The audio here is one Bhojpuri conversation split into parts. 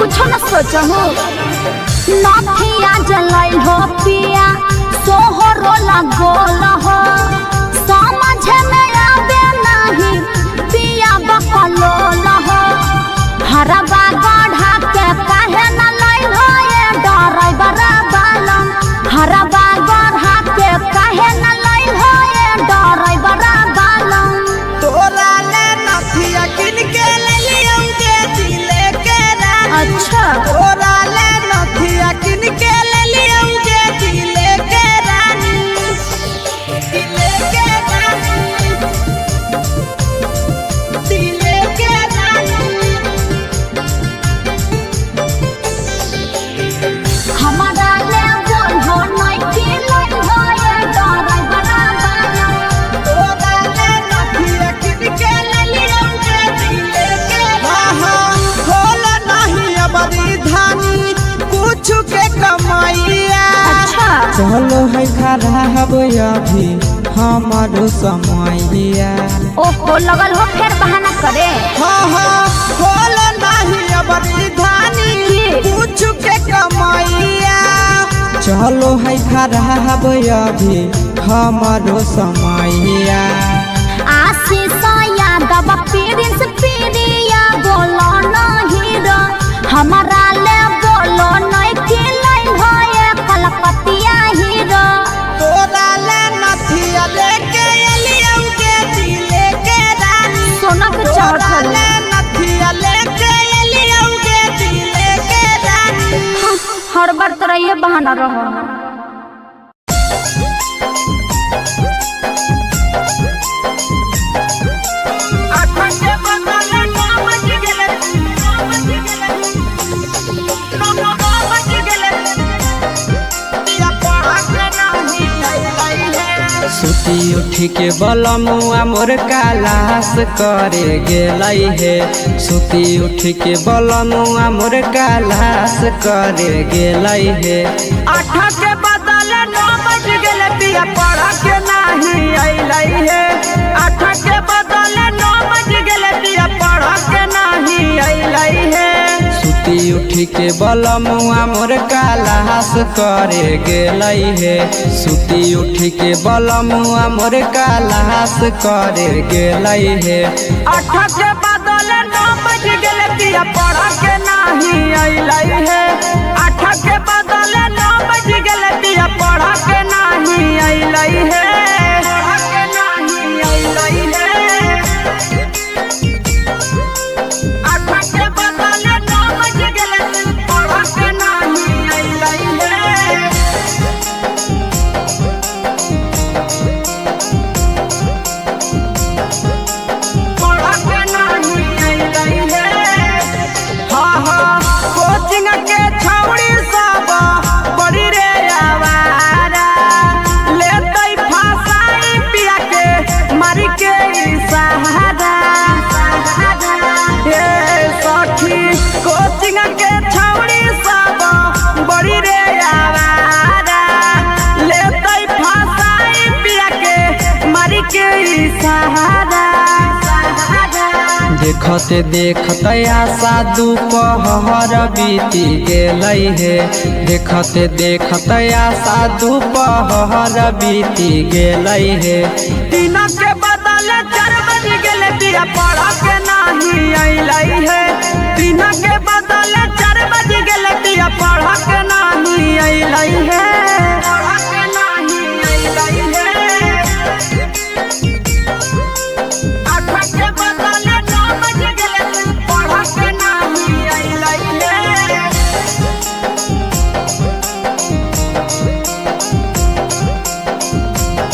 कुछ न सोचहु नथिया जलाई हो पिया सोहरो लगोल हो समझ में आवे नहीं पिया बकलोल हो हरबा गढ़ा के काहे न लाई हो ये ड्राइवर बालम हरबा गढ़ा के काहे न लाई हो ये ड्राइवर बालम तोरा ले नथिया किन के ले लियौगे दिले के रानी अच्छा तोरा ले नथिया किन के ले लियौगे दिले के रानी दिले के रानी दिले के रानी हमारा ले बोल हो नहीं कि लाई हो ये ड्राइवर बालम तोरा ले नथिया किन के ले लियौगे दिले के रानी खोल नहीं अबरी धानी कुछ के कमाइया अच्छा चलो है खराब अभी हमारो समैया ओहो लगल हो फिर बहाना करे हाँ खोल नहीं अबरी धानी कुछ के कमाइया चलो है खराब अभी हमारो समैया आशीष यादव प्रिंस प्रिया बोलो नहीं रो हमारा ले बोलो नहीं कि लाई हो ये कलकतिया हीरो तोरा ले नथिया लेके एलियौगे दिले के रानी सोना के तोरा चाहत ले नथिया लेके एलियौगे दिले के रानी हर बार तरह ये बहाना रहो सुती उठी के बलमुआ मोर कालास करे गेलाई है सुती उठी के बलमुआ मोर कालास करे गेलाई है 8 के बदले 9 बज गेले पिया पढ़ा के नहीं अइलाई है 8 के बदले 9 बज गेले पिया पढ़ा के नहीं अइलाई है सुती उठी के बलमुआ मोर कालास करे गेलाई है सुती उठी के बलमुआ मोर कालास करे गेलाई है 8 के बदले 9 बज गेले पिया पढ़ा के नहीं अइलाई है 8 के बदले 9 बज गेले पिया पढ़ा के नहीं अइलाई है पढ़ा के नहीं अइलाई है 8 के बदले 9 बज गेले पढ़ा के नहीं अइलाई है पढ़ा के नहीं अइलाई है हाँ कोचिंग के छौड़ी सब बड़ी रे आवारा लेतै फासाई पिया के मारी के सहारा हे सखी कोचिंग के छौड़ी सब बड़ी रे आवारा लेतै फासाई पिया के मारी के सहारा देखते देखते आशा दोपहर बीती गेलै है देखते देखते आशा दोपहर बीती गेलै है 3 के बदले 4 बज गेले पिया पढ़ा के नहीं अइलाई है 3 के बदले 4 बज गेले पिया पढ़ा के नहीं अइलाई है पढ़ा के नहीं अइलाई है 8 के बदले 9 बज गेले पढ़ा के नहीं अइलाई है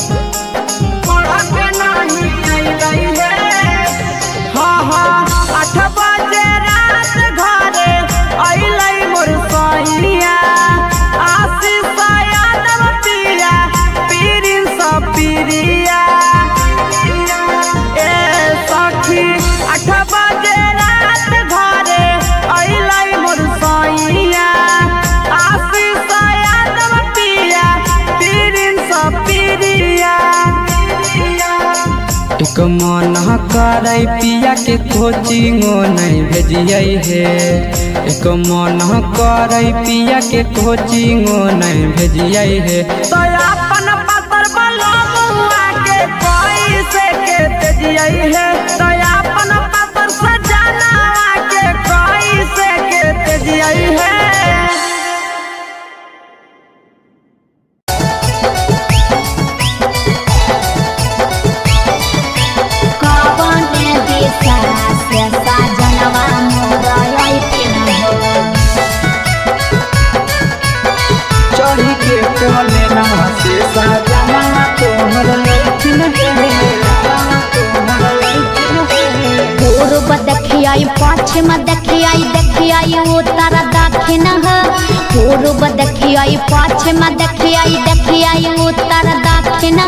पढ़ा के नहीं अइलाई है हाँ 8 बजे रात घरे अइलाई मोर सैया आशीष यादव एक मन करे पिया के कोचिंगो नहीं भेजिए हे। एक मन करे पिया के कोचिंगो नहीं भेजिए हे। तो अपन पतर बलमुआ के कोई से के तेजिए है। तो अपन पतर सजाना के कोई से के तेजिए है। चढ़ी के कोले ना से सजना तोहर लखन पूर्व देखियाई पश्चिम देखियाई उत्तर दक्षिण पूर्व देखियाई पश्चिम देखियाई उत्तर दक्षिण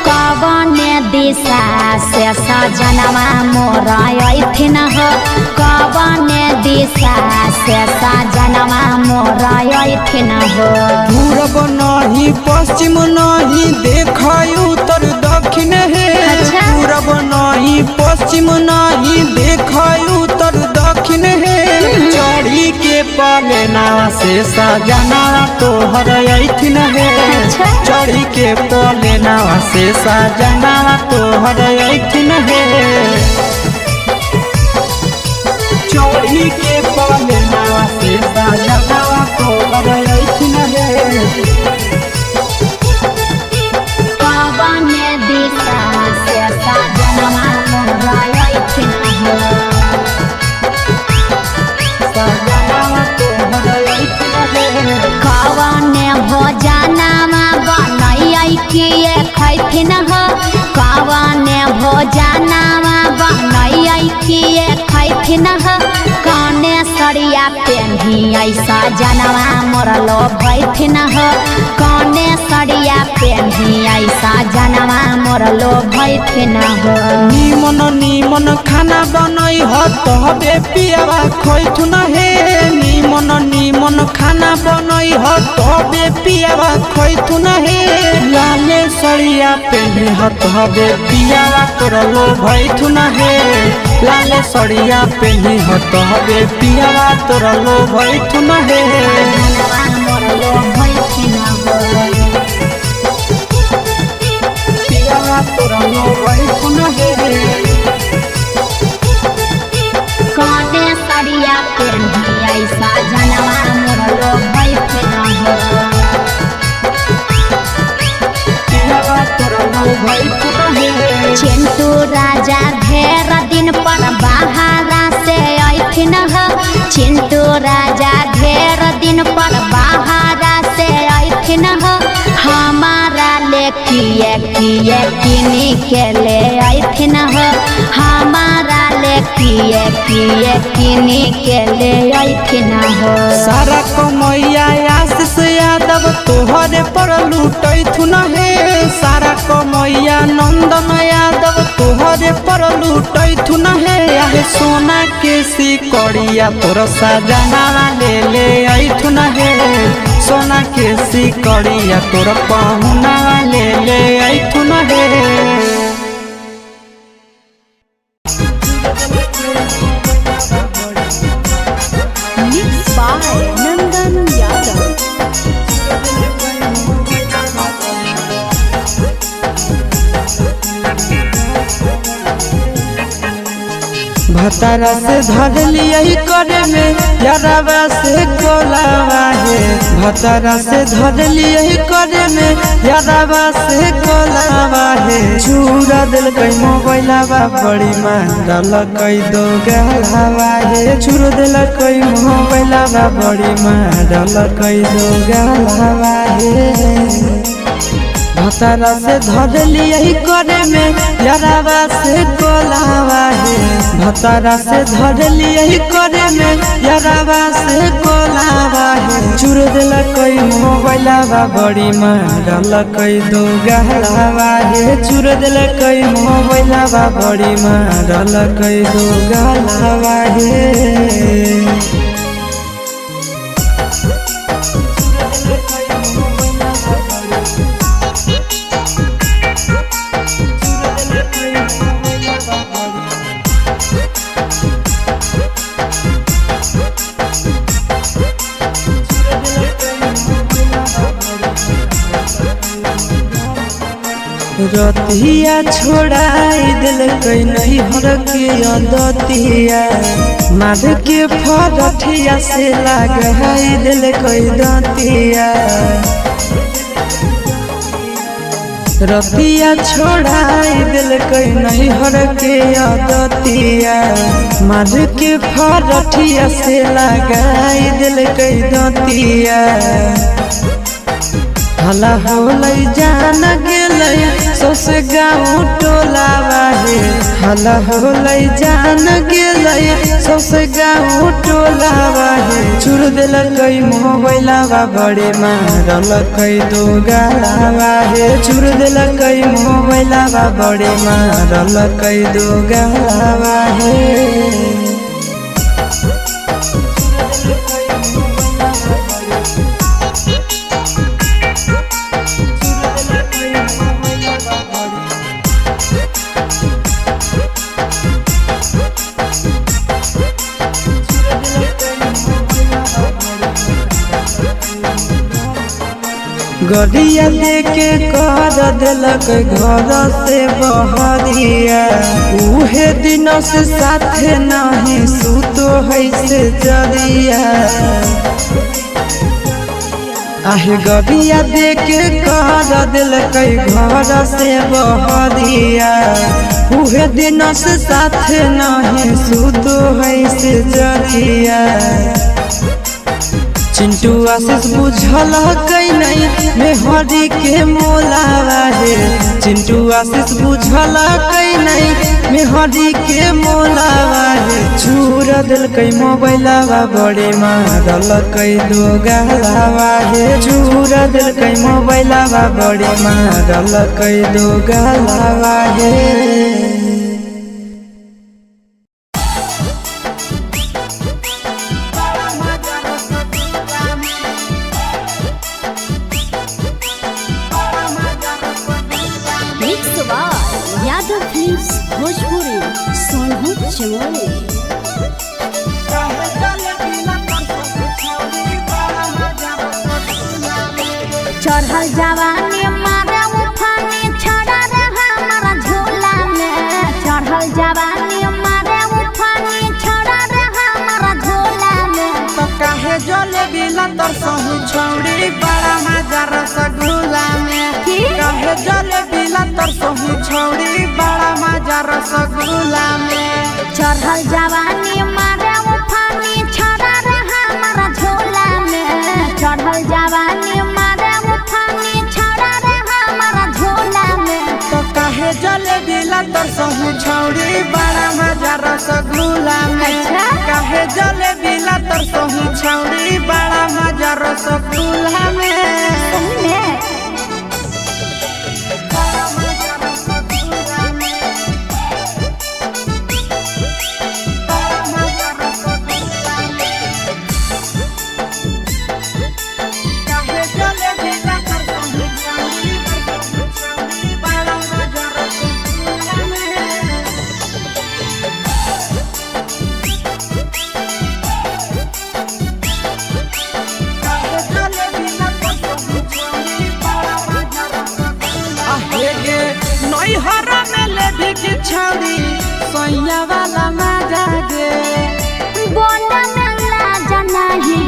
कवन दिशा से सजनवा मोरा अइथिन कवन दिशा से सजनवा मोरा अइथिन पूरब नहीं पश्चिम नहीं देखाई उत्तर दक्षिण है। पूरब नहीं पश्चिम नहीं देखाई उत्तर दक्षिण है। चढ़ी के पलेना से सजना तोहर अइथिन है। चढ़ी के पलेना से सजना तोहर अइथिन है। चढ़ी के पलेना से सजना तोहर अइथिन है। कवन दिशा से सजनवा मोरा अइथिन कवन भोजनमा बनैयै किए खैथिन कवन भोजनमा बनैयै किए खैथिन काने सरिया पेन्हियै सजनवा मोरा लोभैथिन काने सरिया पेन्हियै सजनवा मोरा लोभैथिन निमन खाना बनई ह तबे पियावा खैथुन हे। निमन खाना बनई ह तबे पियावा खैथुन हे। लाले सरिया पेन्हि ह तबे पियावा तोर लोभैथुन हे। लाले सरिया पेन्हि ह तबे पियावा तोर लोभैथुन हे। मोरा लोभैथिन पियावा तोर लोभैथुन हे। काने सरिया पेन्हियै सजनवा मोरा लोभैथिन पियावा तोर लोभैथुन हे। चिंटू राजा ढेर दिन पर बाहरा से अइथिन चिंटू राजा ढेर दिन पर बाहरा से अइथिन हमारा ले किए किनी के ले अइथिन हमारा ले किए किनी के ले अइथिन सारा कमैया आशीष यादव तोहरे पर लूटैथुन हे। सारा कमैया नंदन यादव तोहरे पर लूटैथुन हे। आहे सोना के सिकड़िया तोर सजना ले अइथुन हे। सोना के सिकड़िया तोर पहुना ले अइथुन हे। Mixed by Nandan Yadav. भतारा से धर लिया करे में यारावा से कोलावा है। भतारा से धर लिया करे में यारावा से कोलावा है। चूरा दिल कई मोबाइलावा बड़ी मारल कई दो गलावा है। चूर दिल कई मोबाइलावा बड़ी मारल कई दो गलावा है। भतारा से धर लिया करे में यारावा से कोलावा है। भतारा से धर लिया करे में यारावा से कोलावा है। चूर दिल कई मोबाइलावा बड़ी मारल कई दो गलावा है। चूर दिल कई मोबाइलावा बड़ी मारल कई दो गलावा है। Thank you. रतिया छोड़ाई दिल कई नहीं हर के अदतिया माध के फरठिया से लगाई दिल कई दतिया रतिया छोड़ाई दिल कई नहीं हर के अदतिया माध के फरठिया से लगाई दिल कई दतिया हला होलै जान गेलै सस गाँव टोला बाहे हला होलै जान गेलै सस गाँव टोला बाहे चुर देलकै मोबाइलवा बड़े मारलकै दो गाला बाहे चुर देलकै मोबाइलवा बड़े मारलकै दो गाला बाहे गड़िया लेके कर दिलक घर से बहरिया उहे दिन से साथे नहीं सुतो है से जरिया आहे गड़िया देके कर दिलक घर से बहरिया उहे दिन से साथे नहीं सुतो है से जरिया चिंटू आशीष बुझल कई नहीं मेहरी के मोलावा है चिंटू आशीष बुझल कई नहीं मेहरी के मोलावा है चूर दिल कई मोबाइलवा बड़े मारल कई दो गालावा है चूर दिल कई मोबाइलवा बड़े मारल कई दो गालावा है भोजपुरी सोनू चमोली चढ़ल जवानी मारे उफानी छड़ा रे हमारा झोला में चढ़ल जवानी मारे उफानी छड़ा रे हमारा झोला में तो काहे जले बिला तर सहु छौड़ी बड़ा मजा रसगुल्ला में काहे जले बिला तर सहु छौड़ी बड़ा मजा रसगुल्ला में चढ़ल जवानी मारे उफानी छड़ा रे हमारा झोला में चढ़ल जवानी मारे उफानी छड़ा रे हमारा झोला में तो काहे जले बिला तर सहु छौड़ी बड़ा मजा रसगुल्ला में काहे जले बिला तर सहु छौड़ी बड़ा मजा रसगुल्ला में छौड़ी सोया वाला मजा दे बोला मेला जनाही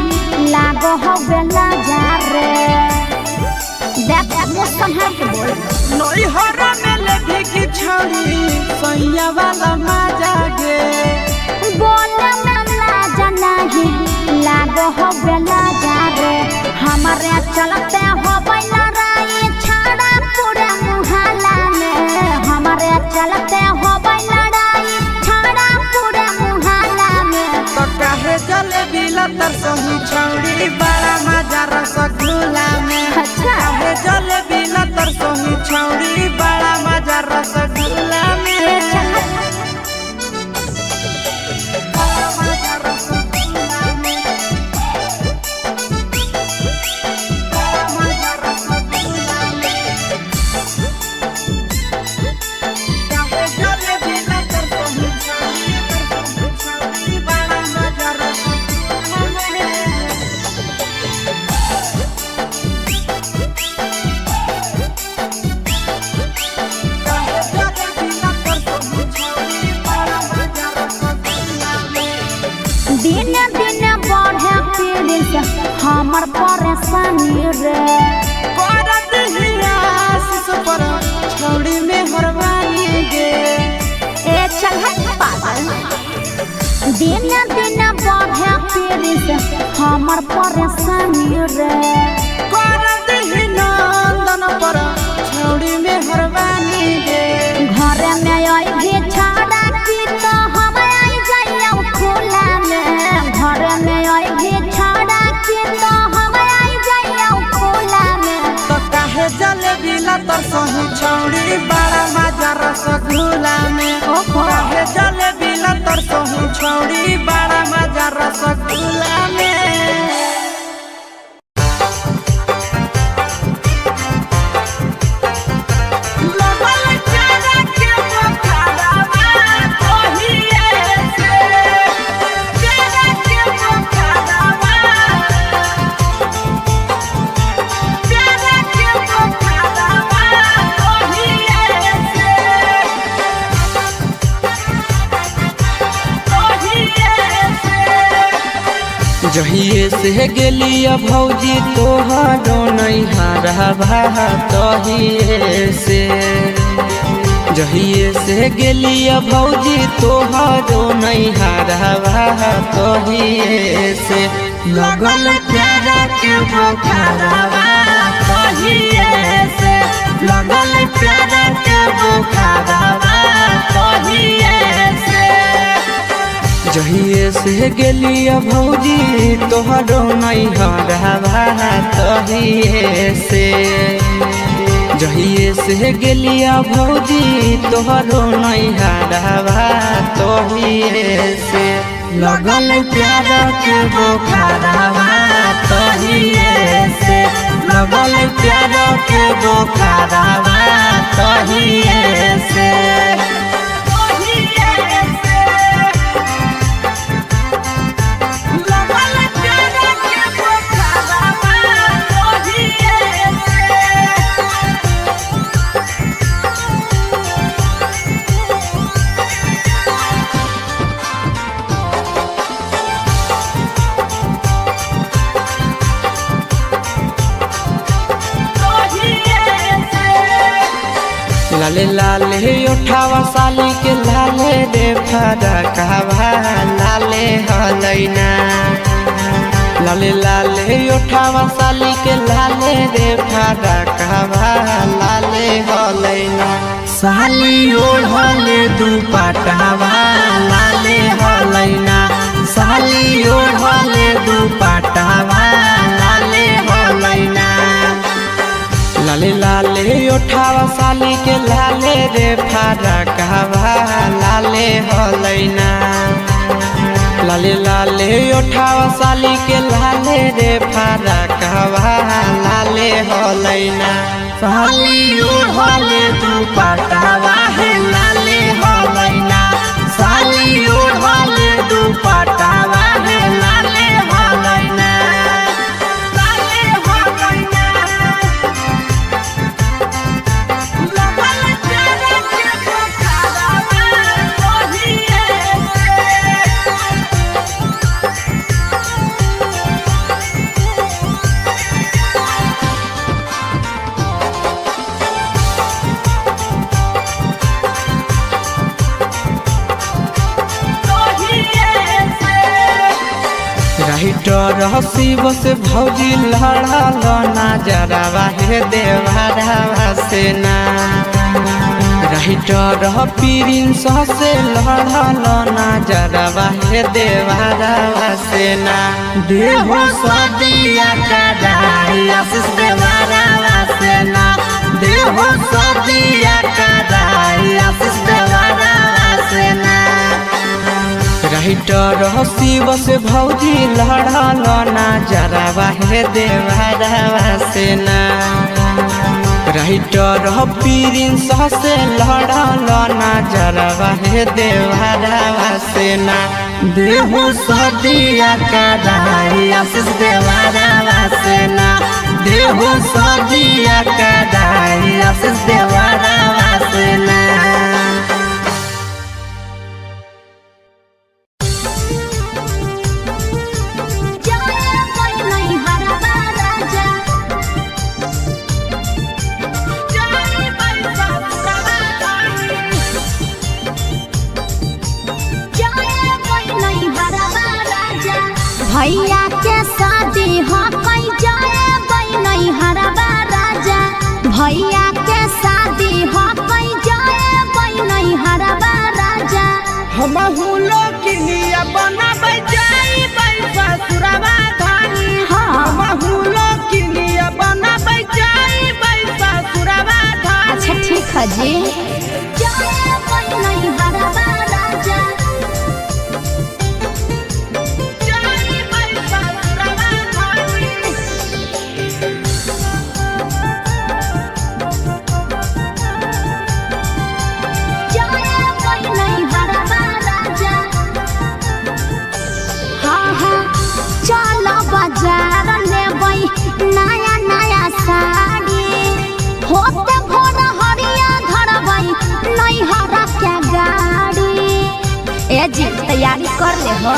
लागो हो बेला जा रे देख मौसम है के बोल नई हरा में लेभी की छौड़ी सोया वाला मजा दे बोला मेला जनाही लागो हो बेला जा रे हमारे चलते हो बैला राई छाड़ा पूरे मुहल्ला में हमारे चलते हो लड़ाई छाड़ा पूरे मुहल्ला में तो काहे जले बिला तर सहु छौड़ी बड़ा मजा रसगुल्ला में काहे जले बिला तर सहु छौड़ी बड़ा मजा रसगुल्ला में दिन से हमर परेशानी रे कर दही नंदन पर छौड़ी में हरवानी रे घरे में आई भी छाड़ा की तो हम आई जाइया खुला में घरे में आई भी छाड़ा की तो हम आई जाइया खुला में तो काहे जलेबी ला तर सही छौड़ी बड़ा मजा रसगुल्ला में काहे जलेबी ला तर सही छौड़ी बड़ा मजा रसगुल्ला में जहिए से गेलिया भौजी तोहरो नैहरवा तहिए से जहिए से गेलिया भौजी तोहरो नैहरवा तहिए से लगल प्यारा के बुखारवा तहिए से लगल प्यारा के बुखारवा तहिए से जहिए से गेलिया भौजी तोहरो नैहरवा तहिए से जहिए से गेलिया भौजी तोहरो नैहरवा तहिए से लगल प्यार के बुखारवा तहिए से लगल प्यार के बुखारवा तहिए से लाले लाले उठावा साली के लाले रे फरकवा लाले हलैना लाले लाले उठावा साली के लाले रे फरकवा लाले हलैना साली ओढ़ले दुपट्टावा लाले हलैना साली ओढ़ले दुपट्टावा लाले हलैना लाले लाले उठावा साली के लाले रे फरकवा लाले हलैना लाले लाले उठावा साली के लाले रे फरकवा लाले हलैना साली ओढ़ले दुपट्टावा है लाले हलैना साली ओढ़ले दुपट्टावा है लाले हलैना राइटर हसी बस भौजी लड़ल नजरवा हे देवरवा से ना राइटर प्रिंस से लड़ल नजरवा हे देवरवा से ना देहो सदिया कदाई आशीष देवरवा से ना देहो सदिया कदाई आशीष देवरवा से ना राइटर हसी बस भौजी लड़ल नजरवा हे देवरवा से ना राइटर प्रिंस से लड़ल नजरवा हे देवरवा से ना देहो सदिया कदाई आशीष देवरवा से ना देहो सदिया कदाई आशीष देवरवा से ना भैया हम हुलो किनिया बनाबै जाई पैसा सुरवा धानी हम हुलो किनिया बनाबै जाई पैसा सुरवा धानी। अच्छा ठीक है जी। जाए कोई नहीं हरवा राजा जाई पैसा सुरवा धानी जाए कोई नहीं हरवा राजा। हाँ हाँ चलो बाजार लेबै नया नया साड़ी होते भोर हरिया धरबै नहीं हरा के गाड़ी। ए जी तैयारी कर ले हो।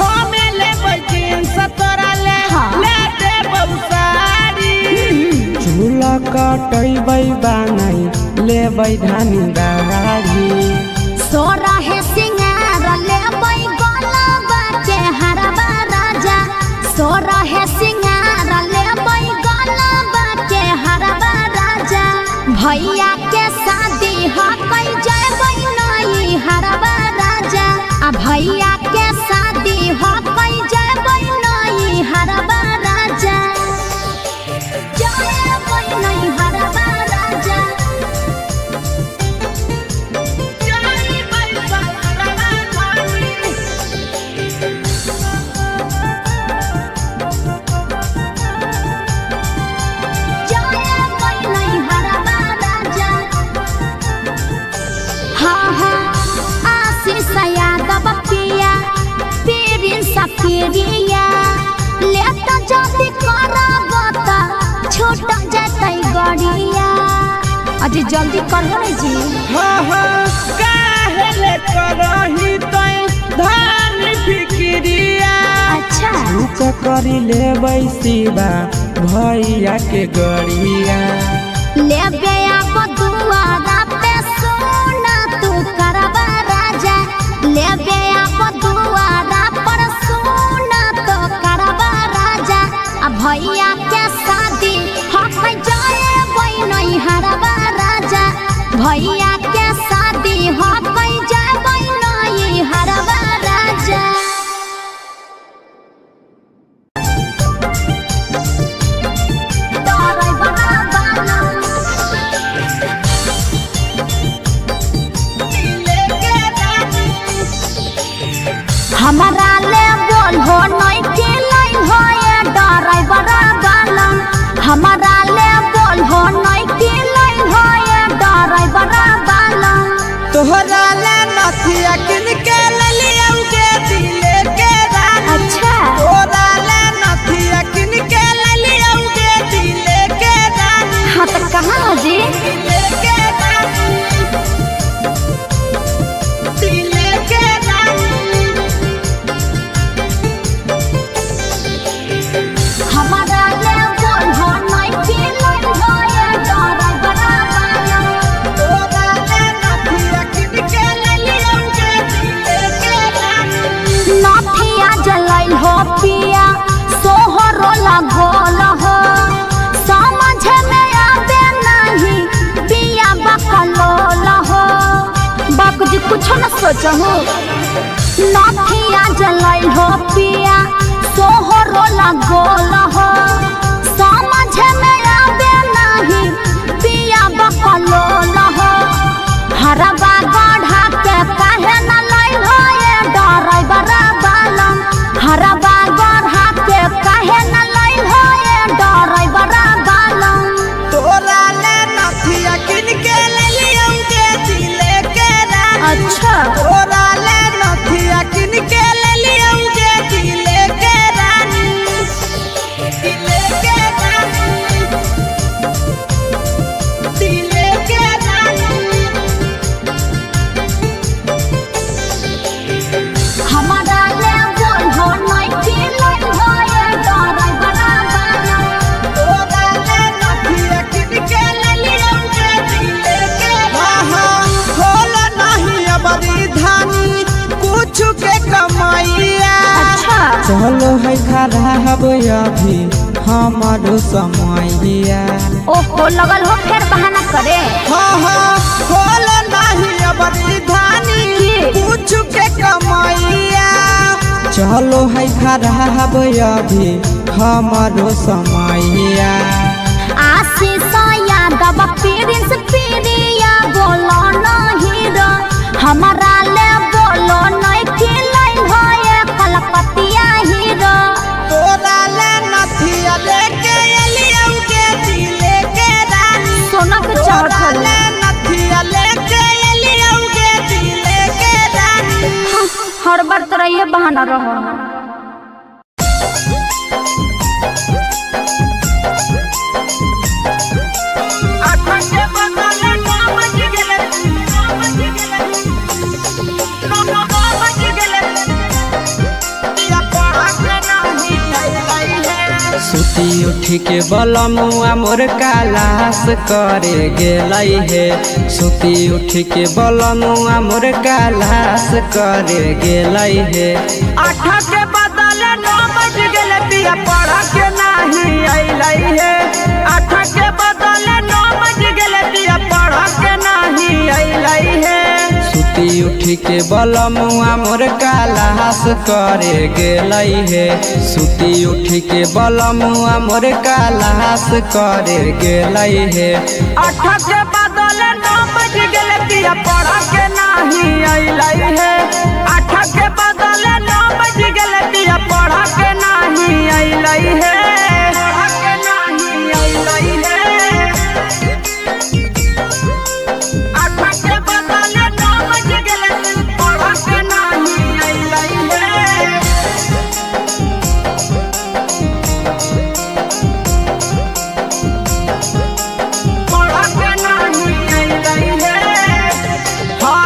हमें लेबै जींस तोरा ले ले देबौ साड़ी झूला कटैबै बानै लेबै धानी दाढ़ी सोरा है सिंगार लेबै गलबा के हरवा राजा सोरा है सिंगार लेबै गलबा के हरवा राजा। भैया के शादी हकै जैबै नहीं हरवा राजा आ भैया के शादी हकै जैबै नहीं हरवा राजा जैबै नहीं हरवा राजा। जाई पैसा सुरवा धानी जाए कोई नहीं हरवा राजा। हाँ हाँ आशीष यादव पिया पीरिन सफिरिया लेत जल्दी करब त छूट जतै गड़िया। अजी जल्दी करहो रे जी। काहे ले करही तै धान फिकिरिया अच्छा रुक करी लेबै शिवा भैया के गड़िया लेबे अब दुआरा पे सोना तू करवा राजा लेबे अब दुआरा पर सोना तो करवा राजा आ भैया के शादी हक जाए नहीं हरवा राजा भैया के शादी हक जाए नहीं हरवा राजा। हमारा ले बोल हो नहीं के लाइन हो ये ड्राइवर गालन हमारा ले बोल हो नहीं के लाइन हो ये ड्राइवर गालन। तोहरा ले नथिया किन के ललियौगे दिले के रानी अच्छा तोहरा ले नथिया किन के ललियौगे दिले के रानी हाँ तो कहाँ जी दिले के रानी दिले के रानी हमारा ले बोल हो नहीं के लाइन हो ये ड्राइवर गालन तोहरा ले नथिया किन के ललियौगे दिले के रानी नथिया जलाइल हो पिया सोहरो लगोल हो समझ में आवे नहीं पिया बकलोल हो। बाप जी कुछ न सोचहु नथिया जलाइल हो पिया सोहरो लगोल हो समझ में आवे नहीं पिया बकलोल हो। हरवा गढ़ा के काहे न लाइल हो ये ड्राइवर गालन हरवा गढ़ा के काहे न लाइल हो ये ड्राइवर गालन। तोहरा ले नथिया किन के ललियौगे दिले के रानी अच्छा तोहरा ले नथिया किन के ललियौगे दिले के रानी दिले के रानी दिले के रानी हमारा ले बोल हो नहीं के लाइन हो ये ड्राइवर गालन तोहरा ले नथिया किन के ललियौगे दिले के रानी होला नहीं अबरी धानी कुछ के कमाइया अच्छा चलो है खराब अभी हमारो समैया ओहो लगल हो फिर बहाना करे होला नहीं अबरी धानी कुछ चलो है खराब अभी हमारो समैया आशीष यादव प्रिंस प्रिया बोलो नहीं रो हमारा ले बोलो नहीं खिलाई भये कलकतिया हीरो तोरा ले नथिया लेके एलियौ के दिले के रानी सोना के तोरा चढ़ल ले नथिया लेके एलियौ के दिले के रानी हर बार तरह ये बहाना रहो सुती उठी के बलमुआ मोर कालास करे गेलै हे सुती उठी के बलमुआ मोर कालास करे गेलै हे 8 के बदले 9 बज गेले पिया पढ़ के नहीं अइलै हे 8 के बदले 9 बज गेले पिया पढ़ के नहीं अइलै हे सुती उठी के बलमुआ मोर कालास करे गेलै हे सुती उठी के बलमुआ मोर कालास करे गेलै हे 8 के बदले 9 बज गेले पिया पढ़ के नहीं अइलै हे 8 के बदले 9 बज गेले पिया पढ़ के नहीं अइलै हे पढ़ के नहीं अइलै हे 8 के बदले 9 बज गेले पढ़ के नहीं अइलै हे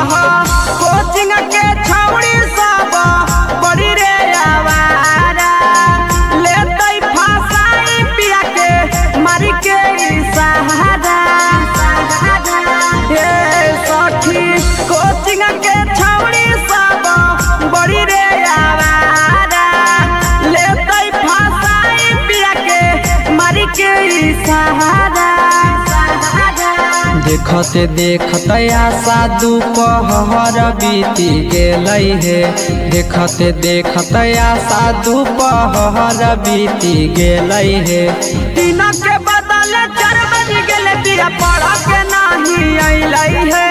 कोचिंग के छौड़ी सब बड़ी रे आवारा लेतै फसाई पिया के मारी के सहारा हे सखी कोचिंग के छौड़ी सब बड़ी रे आवारा लेतै फसाई पिया के मारी के सहारा देखते देखते आशा दोपहर बीती गेलै हे देखते देखते आशा दोपहर बीती गेलै हे 3 के बदले 4 बज गेले पिया पढ़ के नहीं अइलै हे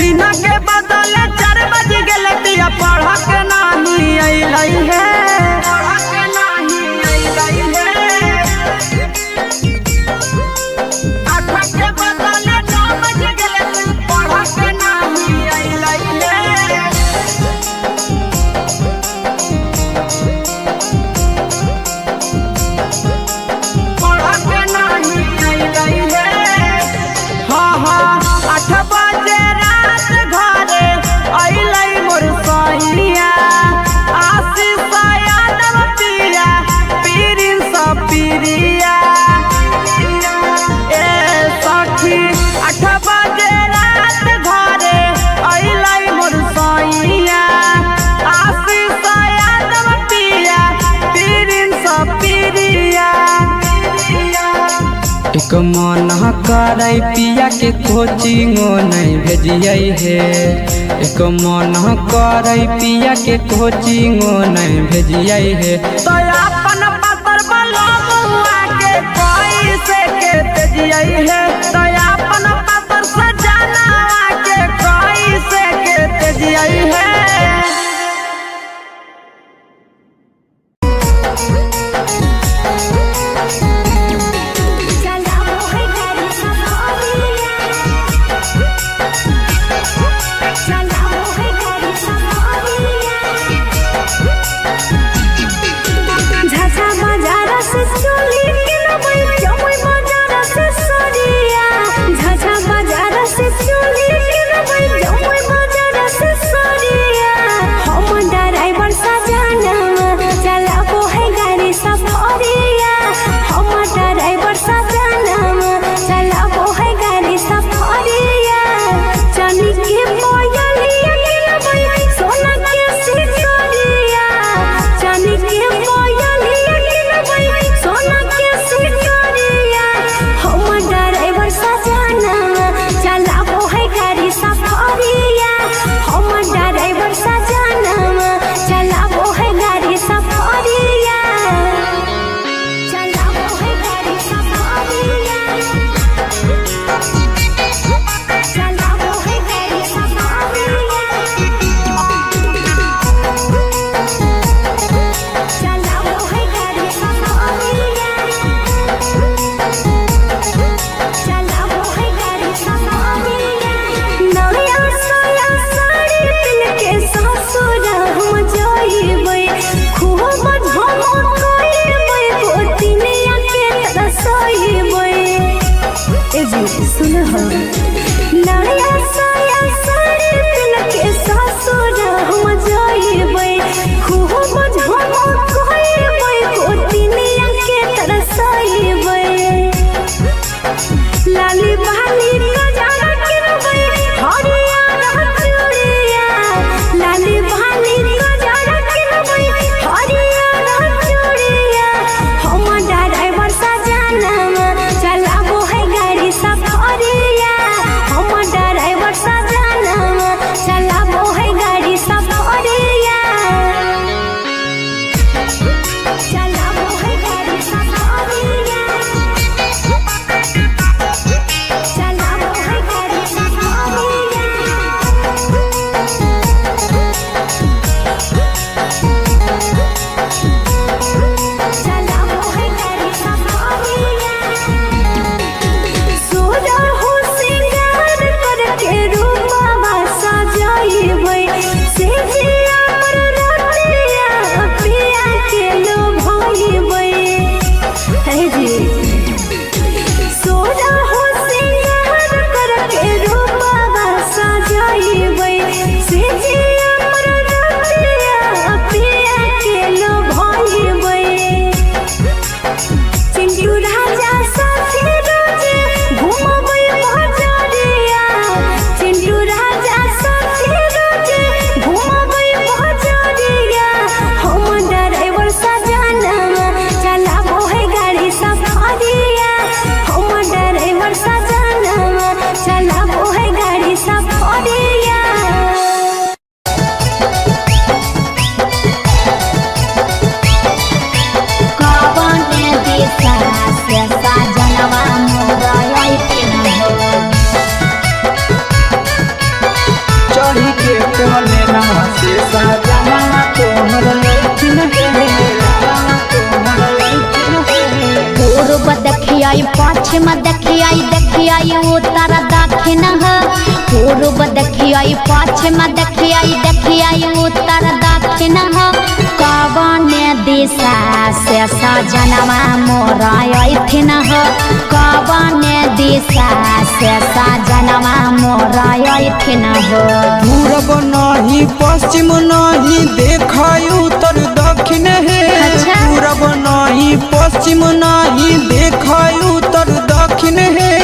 3 के बदले 4 बज गेले पिया पढ़ के नहीं अइलै हे पढ़ के नहीं अइलै हे 8 के बदले 9 बज गेले पढ़ के नहीं अइलै हे पढ़ के नहीं अइलै हे 8 बजे रात घरे अइलै मोर सैया आशीष यादव पिया प्रिंस प्रिया ए सखी 8 बजे रात घरे अइलै मोर सैया आशीष यादव पिया प्रिंस प्रिया एक मन करे पिया के कोचिंगो नहीं भेजिए हे एक मन करे पिया के कोचिंगो नहीं भेजिए हे तो अपन पातर बलमुआ के कैसे के तेजियै हे तो अपन पातर सजनावा के कैसे के तेजियै हे झाझा बाजार से चोली के नबै जमुई बाजार से सरिया नया साया साड़ी पिन के ससुर हम जाइबै खूब हम कहबै गोतिनिया के तरसइबै लाली बाली गजरा किनबै हरियर चूड़िया लाली बाली गजरा किनबै हरियर चूड़िया हम ड्राइवर सजनवा चलाबो है गाड़ी सफरिया हम ड्राइवर सजनवा चलाबो है गाड़ी सफरिया चलाबो है गाड़ी सफरिया चलाबो है गाड़ी सफरिया चलाबो है गाड़ी सफरिया सोरा हो सिंगार करके रूपवा सजाइबै से जिया पर रतिया पिया के लोभाइबै हे जी सोरा हो सिंगार करके रूपवा सजाइबै से जिया पर रतिया पिया के लोभाइबै चिंटू राजा साथे रोजे घूमबै बजरिया चिंटू राजा साथे रोजे घूमबै बजरिया हम ड्राइवर सजनवा चलाबो है गाड़ी सफरिया हम ड्राइवर सजनवा चलाबो है गाड़ी सफरिया कवने दिशा से सजनवा मोरई पिनहो चढ़ी के बोले ना से सजना तोहर लैथिन पूर्व देखियाई पश्चिम देखियाई उत्तर दक्षिण पूर्व देखियाई पश्चिम देखियाई उत्तर दक्षिण कवने दिशा से सजनवा मोरई हो कवने दिशा से सजनवा मोरई हो पूरब नहीं पश्चिम नहीं देखाई उत्तर दक्षिण है अच्छा। पूरब नहीं पश्चिम नहीं देखाई उत्तर दक्षिण है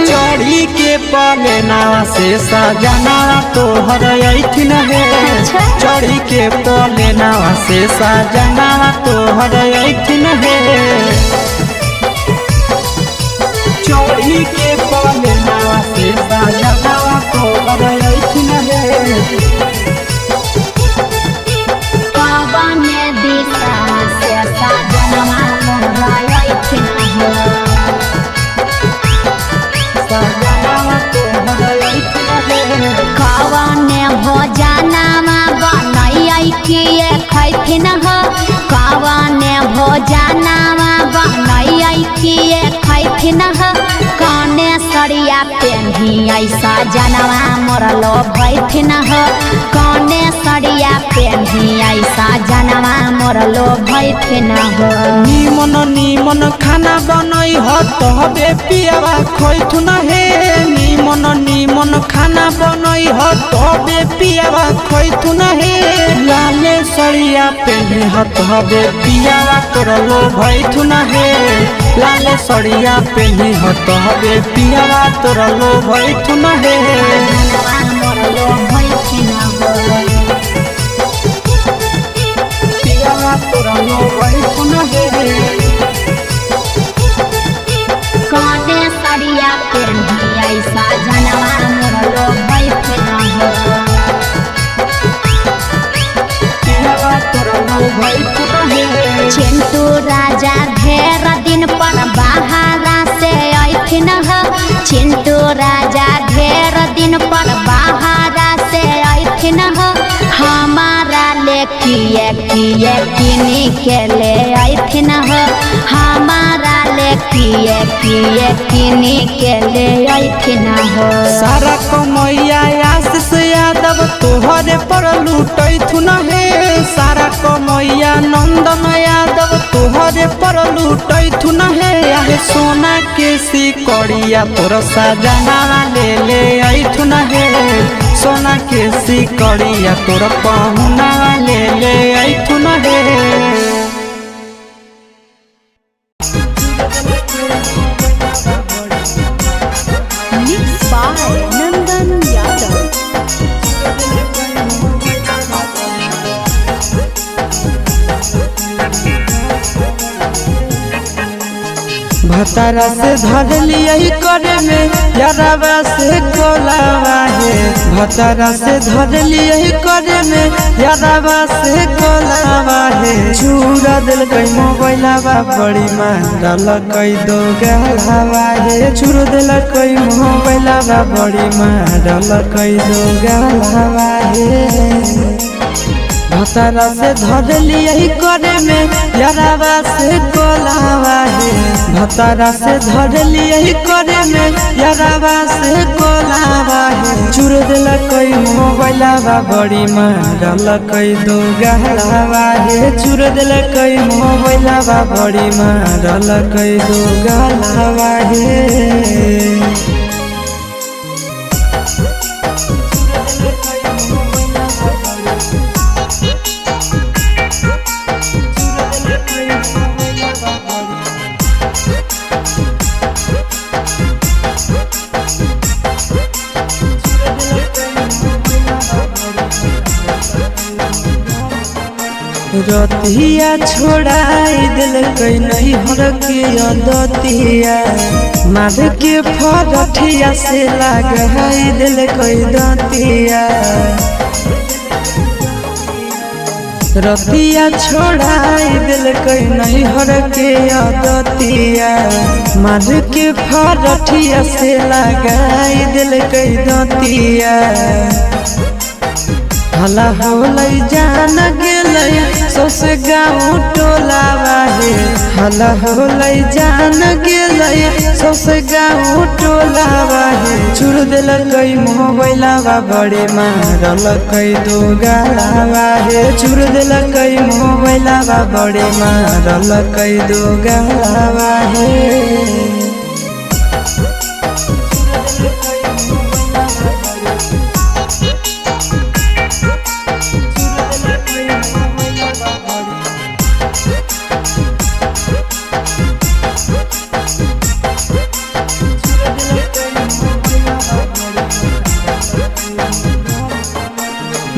चढ़ी के पलेना से सजना तोहर ऐथिन है अच्छा। चढ़ी के पलेना से सजना तोहर ऐथिन है चढ़ी के पलेना से सजना तोहर ऐथिन है कवने दिशा से सजनवा मोरई हो कवने भोजनमा बनैयै किए खैथिन हो कवने भोजनमा बनैयै किए खैथिन हो कने सरिया पेन्हियै सजनवा मोरलो भैथिन हो कने सरिया पेन्हियै सजनवा मोरलो भैथिन हो निमन निमन खाना बनई हो तबे पियावा खैथुन हे निमन निमन खाना बनई हो तबे पियावा खैथुन हे लाले सरिया पेन्हे हो तबे पियावा तोरलो भैथुन हे लाले सरिया पेन्हे हो तबे पियावा तोरलो भैथुन हे सजनवा मोरलो भैथिन हो पियावा तोरलो भैथुन हे कने सरिया पेन्हियै सजनवा मोरलो भैथिन हो पियावा तोरलो भैथुन हे चिंटू राजा ढेर दिन पर बाहरा से ऐथिन हो चिंटू राजा ढेर दिन पर बाहरा से ऐथिन हो हमारा ले किए किनी के ले ऐथिन हो हमारा ले किए किनी के ले ऐथिन हो सारा कमैया आशीष यादव तोहरे पर लूटैथुन हे सारा कमैया नंदन यादव तोहरे पर लूटैथुन हे हे सोना के सिकड़िया तोर सजना ले ले ऐठुन हे सोना के सिकड़िया तोर पहुना ले ले ऐठुन हे भतारा से धर लिया करे में यारावा से कोलावा है भतारा से धर लिया करे में यारावा से कोलावा है चूरा दिल कई मोबाइलावा बड़ी मारल कई दो गलावा है चूर दिल कई मोबाइलावा बड़ी मारल कई दो गलावा है भतारा से धर लिया करे में यारावा से कोलावा है भतारा से धर लिया करे में यारावा से कोलावा है चूर दिल कई मोबाइलावा बड़ी मारल कई दो गलावा है चूर दिल कई मोबाइलावा बड़ी मारल कई दो गलावा है रतिया छोड़ाई दिल कई नहीं हर के दतिया माध के फरठिया से लगाई दिल कई दतिया रतिया छोड़ाई दिल कई नहीं हर के दतिया माध के फरठिया से लगाई दिल कई दतिया हला होलै जान गेलै सौस गाँव टोलावा है हला होलै जान गेलै सौस गाँव टोलावा है चूर दिल कई मोबाइलावा बड़े मारल कई दो गलावा है चूर दिल कई मोबाइलावा बड़े मारल कई दो गलावा है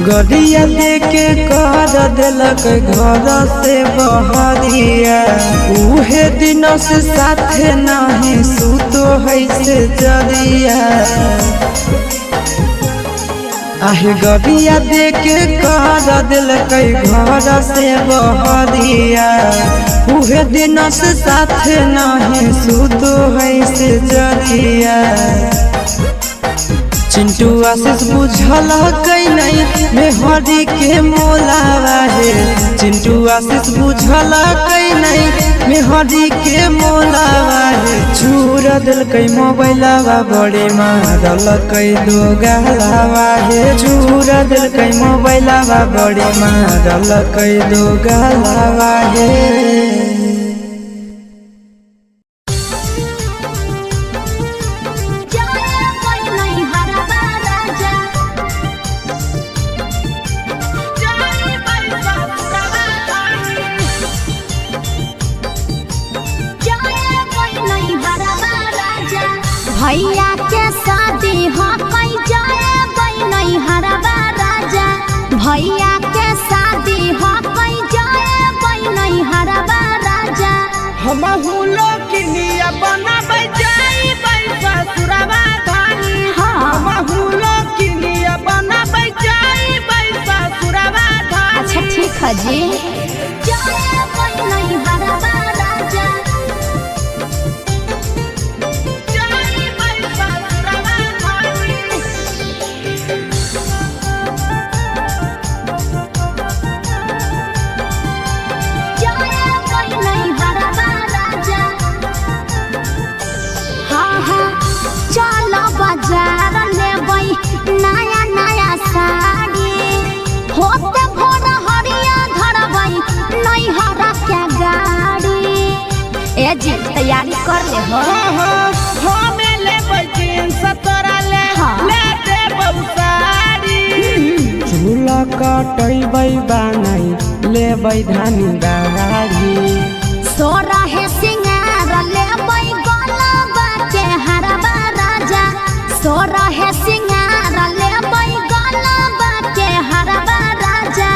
गड़िया लेके कर दिलक घर से बहरिया उहे दिन से साथे नहीं सुतो है से जरिया आहे गड़िया देके कर दिलक घर से बहरिया उहे दिन से साथे नहीं सुतो है से जरिया चिंटू आशीष बुझल कई नहीं मेहरी के मोलावा है चिंटू आशीष बुझल कई नहीं मेहरी के मोलावा है चूर दिल कई मोबाइलावा बड़े मारल कई दो गलावा है चूर दिल कई मोबाइलावा बड़े मारल कई दो गलावा है भैया के शादी हो कई जाए नहीं हरबा राजा भैया के शादी हो कई जाए नहीं हरबा राजा हम हुलो किनिया बनाबै जाई ससुरवा धानी हम हुलो किनिया बनाबै जाई ससुरवा धानी अच्छा ठीक है जी जाए नहीं हरबा राजा बाजार लेबै नया नया साड़ी होते भोर हरिया धरब कर ले हो हमें ले जींस तोरा ले ले दे बहुसारी झूला कटैबै बनाई लेबै धानी गाड़ी सोरा है सिंगार लेबै गलबा के हरबा राजा सोरा है सिंगार लेबै गलबा के हरबा राजा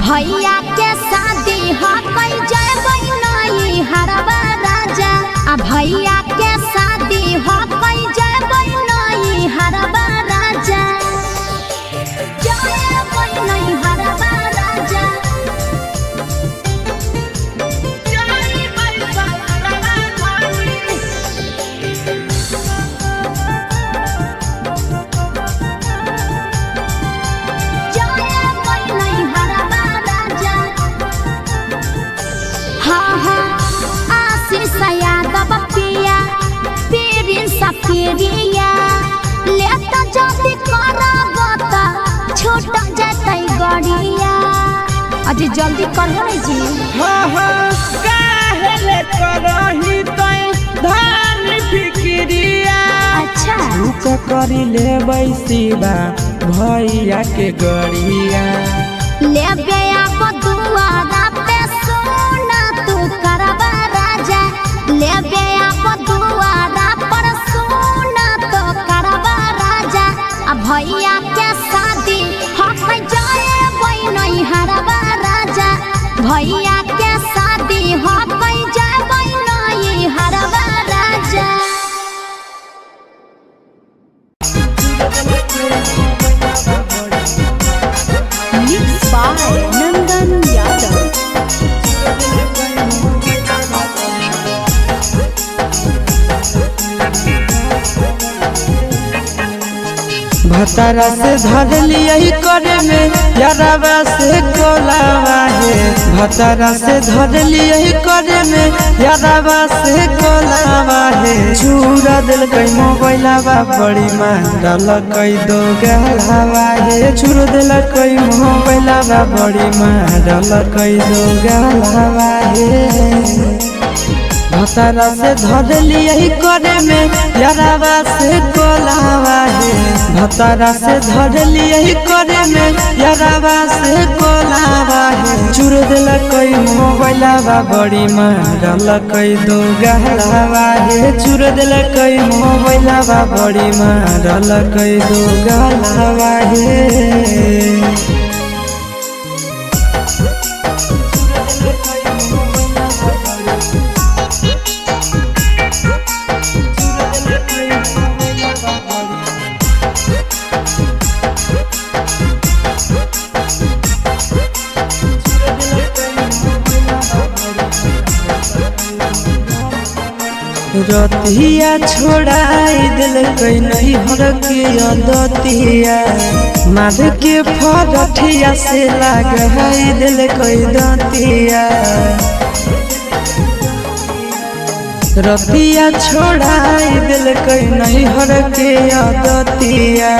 भैया के शादी ह कई जयबै नई हरबा राजा आ भैया के शादी ह कई जयबै नई हरबा राजा जयबै नई हरबा राजा पिरिया लेता जल्दी करबता छूट जतै गड़िया अजी जल्दी करहो रे जी काहे ले करही तै धान फिक्रिया अच्छा रुक करी लेबै सीधा भैया के गड़िया लेबे आप दुआरा पे सोना तू करबा राजा लेबे आप दुआरा पर सोना तो करबा राजा आ भैया के शादी हम जयबै नई हरबा राजा भैया के शादी हम जयबै नई हरबा राजा Mixed by Nandan Yadav. भतारा से धर लियही करे में यारावा से कोलावा है भतारा से धर लियही करे में यारावा से कोलावा है चूरा दिल कई मोबाइलावा बड़ी मारल कई दो गलावा है चूर दिल कई मोबाइलावा बड़ी मारल कई दो गलावा है भतारा से धर लियही करे में यारावा से कोलावा है भतारा से धर लियही करे में यारावा से कोलावा है चूर दिल कई मोबाइलावा बड़ी मारल कई दो गलावा है चूर दिल कई मोबाइलावा बड़ी मारल कई दो गलावा है रतिया छोड़ाई दिल कई नहीं हर के दतिया माध के फरठिया से लगाई दिल कई दतिया रतिया छोड़ाई दिल कई नहीं हर के दतिया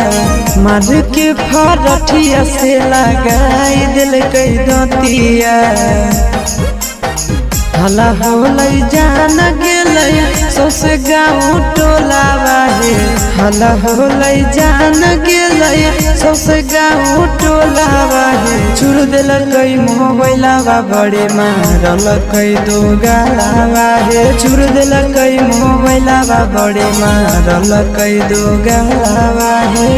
माध के फरठिया से लगाई दिल कई दतिया हला होलै जान गेलै सौस गाँव टोलावा है हला होलै जान गेलै सौस गाँव टोलावा है चूर दिल कई मोबाइलावा बड़े मारल कई दो गलावा है चूर दिल कई मोबाइलावा बड़े मारल कई दो गलावा है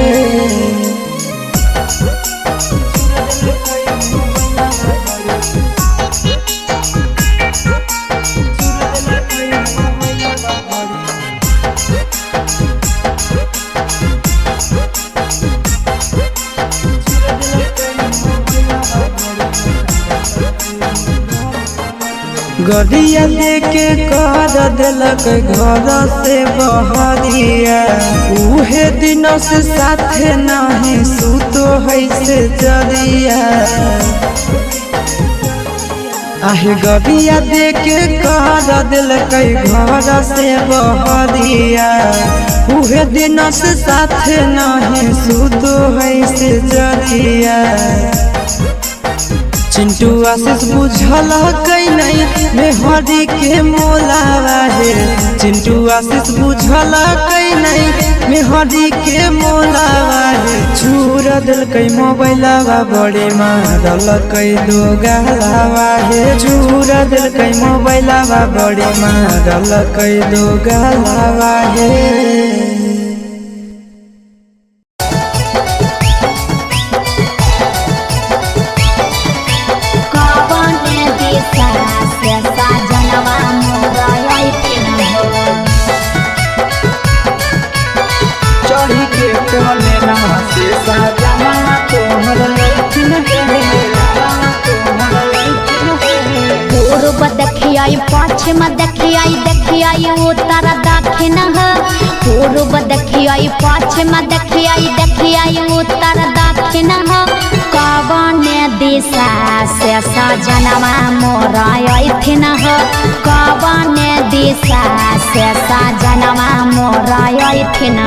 गड़िया लेके कर दिलक घर से बहरिया उहे दिन से साथे नहीं सुतो है से जरिया आहे गड़िया देके कर दिलक घर से बहरिया उहे दिन से साथे नहीं सुतो है से जरिया चिंटू आशीष बुझल कई नहीं मेहरी के मोलावा है। चिंटू आशीष बुझल कई नहीं मेहरी के मोलावा है। छूर दिल कई मोबाइलवा बड़े मारल कई दो गलावा है। छूर दिल कई मोबाइलवा बड़े मारल कई दो गलावा है। पूर्व देखियाई पश्चिम देखियाई उत्तर दक्षिण पूर्व देखियाई पश्चिम देखियाई उत्तर दक्षिण कवन दिशा से सजनवा मोरा अइथिन कवन दिशा से सजनवा मोरा अइथिन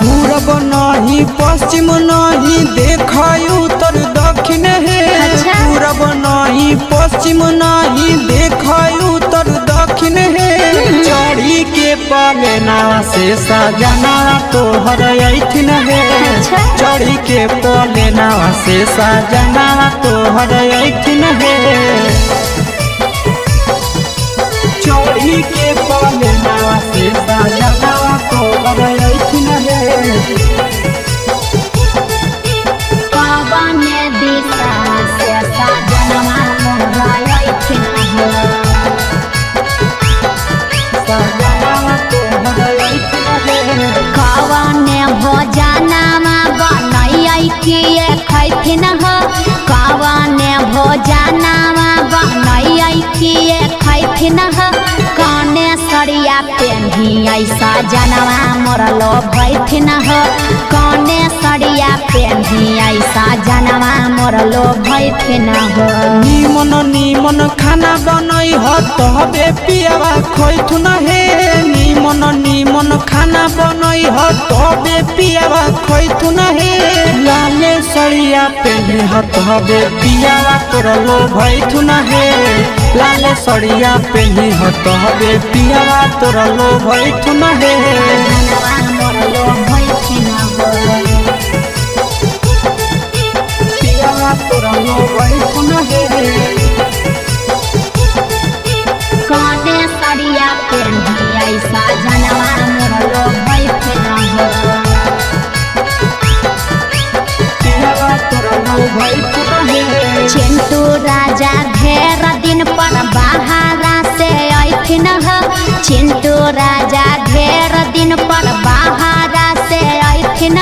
पूर्व नहीं पश्चिम नहीं देखाई उत्तर दक्षिण है। पूर्व नहीं पश्चिम नहीं देखाई उत्तर दक्षिण है। चढ़ी के पलेना से सजना तोहर अइथिन है। चढ़ी के पलेना से सजना तोहर अइथिन है। चढ़ी के पलेना से सजना तोहर अइथिन है। कवन दिशा से सजनवा मोरा अइथिन कवन भोजनमा बनैयै किए खैथिन कवन भोजनमा बनैयै किए खैथिन कने सरिया पेन्हियै सजनवा मोरा लोभैथिन कने सरिया पेन्हियै सजनवा मोरा लोभैथिन निमन निमन खाना बनई ह तबे पियावा खैथुन हे। निमन निमन खाना बनई ह तबे पियावा खैथुन हे। लाले सरिया पेन्हे ह तबे पियावा तोर लोभैथुन हे। लाले सरिया पेन्हे ह तबे पियावा तोर लोभैथुन हे। पियावा तोर लोभैथुन हे। कने सरिया पेन्हियै सजनवा मोरा लोभैथिन पियावा तोर लोभैथुन हे। चिंटू राजा ढेर दिन पर बाहरा से अइथिन चिंटू राजा ढेर दिन पर बाहरा से अइथिन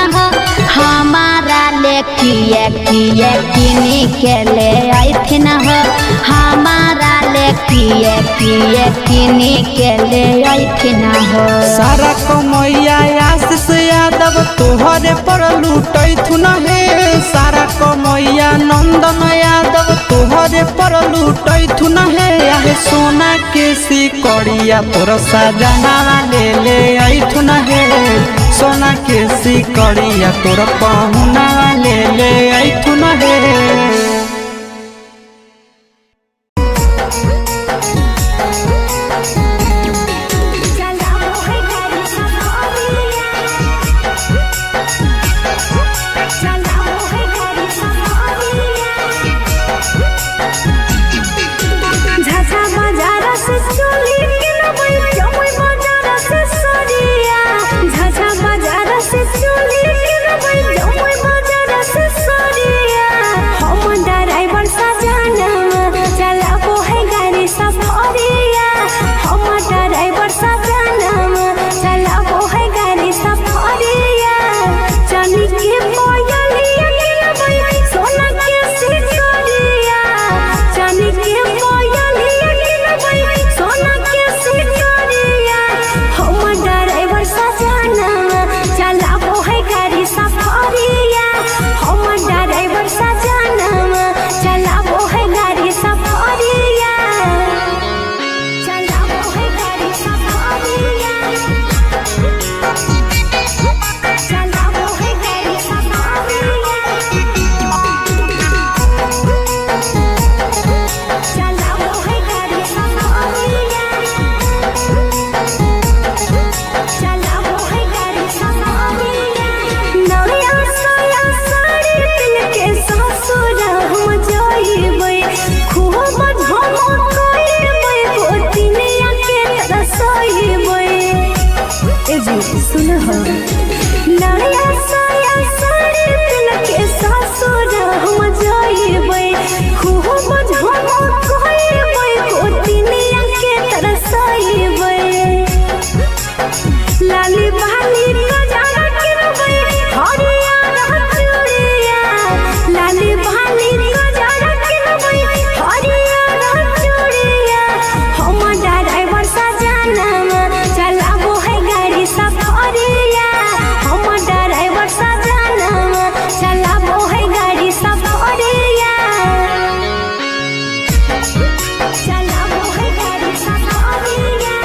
हमारा ले किए किए किनी के ले अइथिन हमारा ले किए किए किनी के ले अइथिन सारा कमैया आशीष यादव तोहरे पर लूटैथुन हे। सारा कमैया नंदन यादव तोहरे पर लूटैथुन हे। आहे सोना के सिकड़िया तोर सजना ले ले अइथुन हे। सोना के सिकड़िया तोर पहुना ले ले अइथुन हे। झझा बाजार से चोली के सुना हो नया साया साड़ी दिल के सासुर हम जाइबे खूब झम कहइबे गोतिनिया के तरसाइबे लाली बाली गजरा किनबे हरिया चूड़िया लाली बाली गजरा किनबे हरिया चूड़िया हम ड्राइवर सजाना चलाबो है गाड़ी सफरिया हम ड्राइवर सजाना चलाबो है गाड़ी सफरिया चलाबो है गाड़ी सफरिया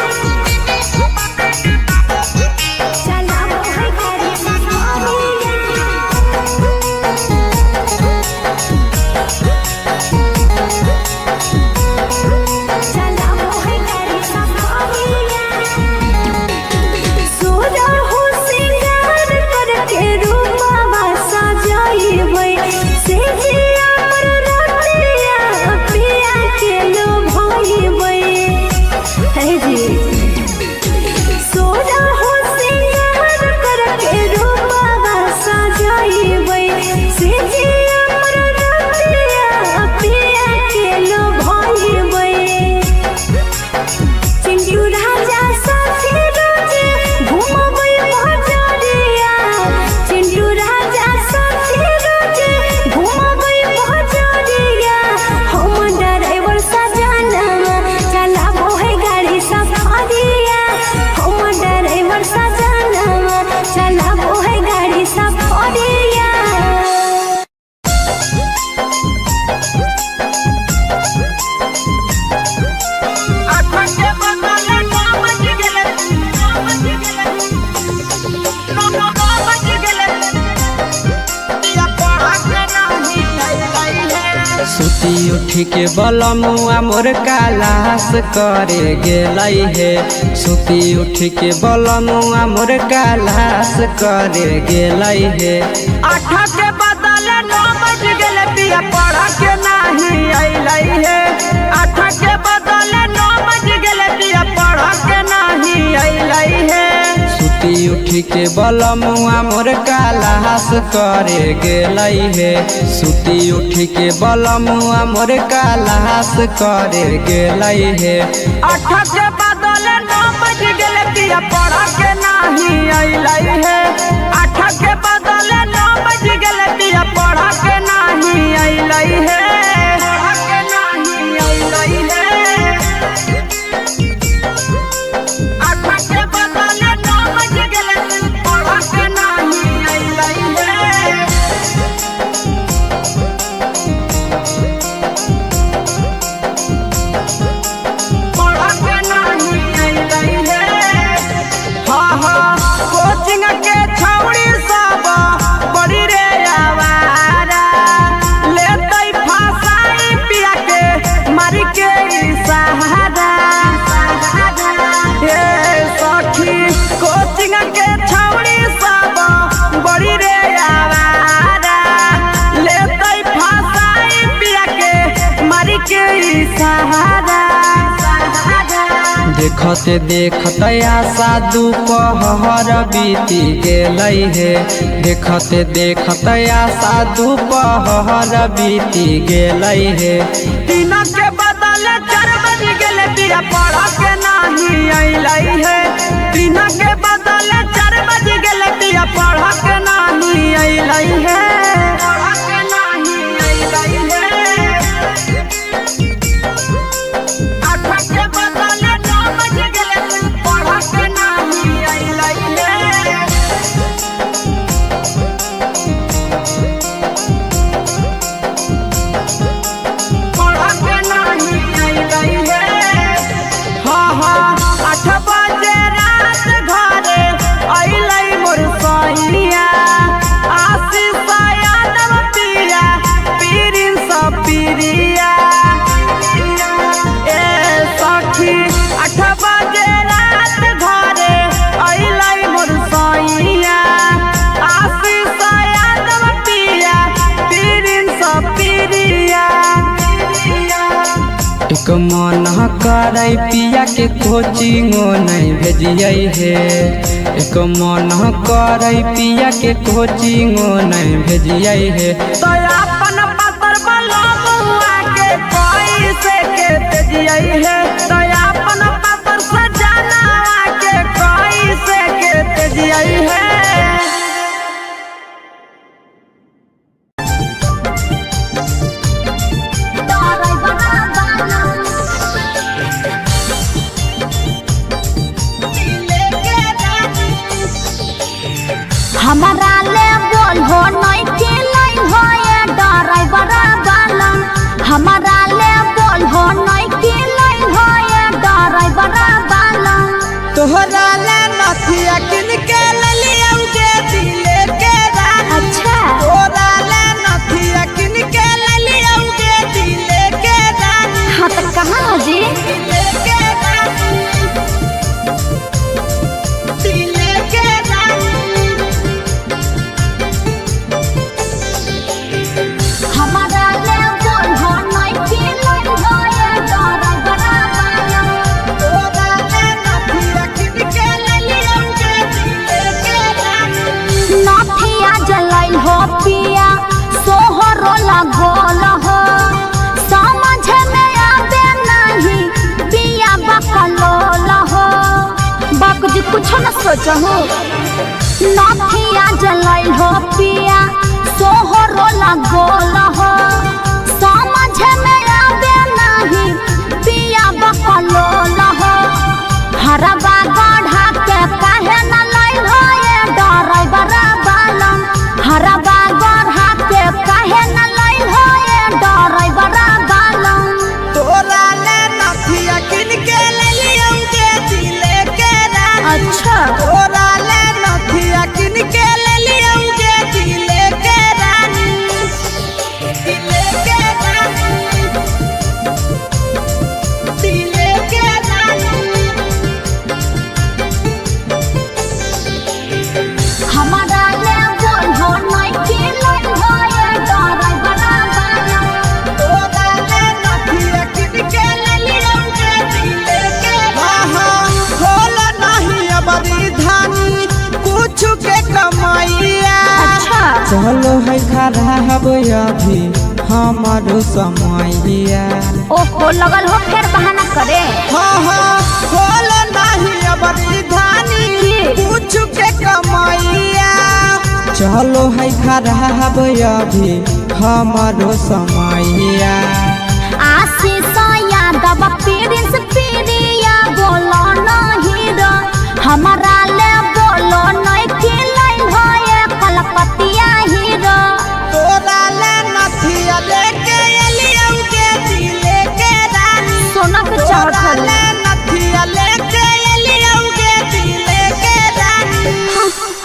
चलाबो है गाड़ी सफरिया चलाबो है गाड़ी सफरिया सोजा हो सिंगार करके रूपवा सजाइबे से जिया पर रतिया पिया के लो भइबे हे जी सोजा हो सिंगार करके रूपवा सजाइबे से जिया पर रतिया पिया के लो भइबे चिंटू राजा साथी रोजे घुमबै बजरिया चिंटू राजा साथी रोजे घुमबै बजरिया हम ड्राइवर सजाना चलाबो है गाड़ी सफरिया हम ड्राइवर सजाना चलाबो है गाड़ी सफरिया सुती उठी के बलमुआ मोर कालास करे गेलै हे सुती उठी के बलमुआ मोर कालास करे गेलै हे 8 के बदले 9 बज गेले पिया पढ़ा के नहीं अइलै हे 8 के बदले 9 बज गेले पिया पढ़ा के नहीं अइलै हे सुती उठी के बलमुआ मोर कालास करे गेलै हे सुती उठी के बलमुआ मोर कालास करे गेलै हे 8 के बदले 9 बज गेले पिया पढ़ा के नहीं अइलै हे 8 के बदले 9 बज गेले पिया पढ़ा के नहीं अइलै हे पढ़ा के नहीं अइलै हे 8 के बदले 9 बज गेले पढ़ा के नहीं अइलै हे पढ़ा के नहीं अइलै हे हाँ हाँ कोचिंग के छौड़ी सब बड़ी रे आवारा लेतै फसाई पिया के मारी के सहारा हे सखी कोचिंग के छौड़ी सब बड़ी रे आवारा लेतै फसाई पिया के मारी के सहारा देखते देखते आशा दोपहर बीती गेलै हे देखते देखते आशा दोपहर बीती गेलै हे 3 के बदले 4 बज गेले पिया पढ़ा के नहीं अइलै हे 3 के बदले 4 बज गेले पिया पढ़ा के नहीं अइलै हे पढ़ा के नहीं अइलै हे 8 के बदले 9 बज गेले पढ़ा के नहीं अइलै हे पढ़ा के नहीं अइलै हे हाँ हाँ 8 बजे रात घरे अइलै मोर सहिया आशीष यादव पिया पीरिन सब पीरिया ए सखी 8 बजे रात घरे अइलै मोर सहिया आशीष यादव पिया पीरिन सब पीरिया एक मन करे पिया के कोचिंगो नहीं भेजिए हे एक मन करे पिया के कोचिंग नहीं भेजिए है। तो अपन पातर बलमुआ के कैसे के तेजिए है। तो अपन पातर सजाना के कैसे के तेजिए है। हमारा ले बोल हो नहीं के लाइन हो ये ड्राइवर वाला। हमारा ले बोल हो नहीं के लाइन हो ये ड्राइवर वाला। तोहरा ले नथिया किन के ललियौगे दिले के रानी। अच्छा तोहरा ले नथिया किन के ललियौगे दिले के रानी। हाँ तो कहाँ जी दिले के रानी। दिले के रानी। हमारा ले बोल हो नहीं के लाइन हो ये ड्राइवर वाला। तोहरा ले नथिया किन के ललियौगे दिले के रानी। नथिया जलाई हो पिया सोहरो लगोल हो। समझ में आवे नहीं पिया बकलोल हो। बाक जी कुछ न सोचहु। नथिया जलाई हो पिया सोहरो लगोल हो। समझ में आवे नहीं पिया बकलोल हो। हरबा गढ़ा के काहे न लाई हो ये ड्राइवर वाला। हरबा गढ़ा के काहे न लाई हो ये ड्राइवर वाला। तोहरा ले नथिया किन के ललियौगे दिले के रानी। अच्छा तोहरा ले नथिया किन के ललियौगे दिले के रानी। दिले के रानी। दिले के रानी। हमारा ले बोल हो नहीं के लाइन हो ये ड्राइवर वाला। तोहरा ले नथिया किन के ललियौगे दिले के रानी। खोल नहीं अबरी धानी कुछ के कमाइया। अच्छा चलो है खराब अभी हमारो समैया। ओहो लगल हो फिर बहाना करे। खोल नहीं अबरी धानी कुछ के कमाइया। चलो है खराब अभी हमारो समैया। आशीष यादव प्रिंस प्रिया बोलो नहीं रो। हमारा ले बोलो नहीं के लाइन हो ये कलकतिया हीरो। तोरा ले नथिया लेके एलियौगे दिले के रानी। सोना के तोरा चावल ले नथिया लेके एलियौगे दिले के रानी।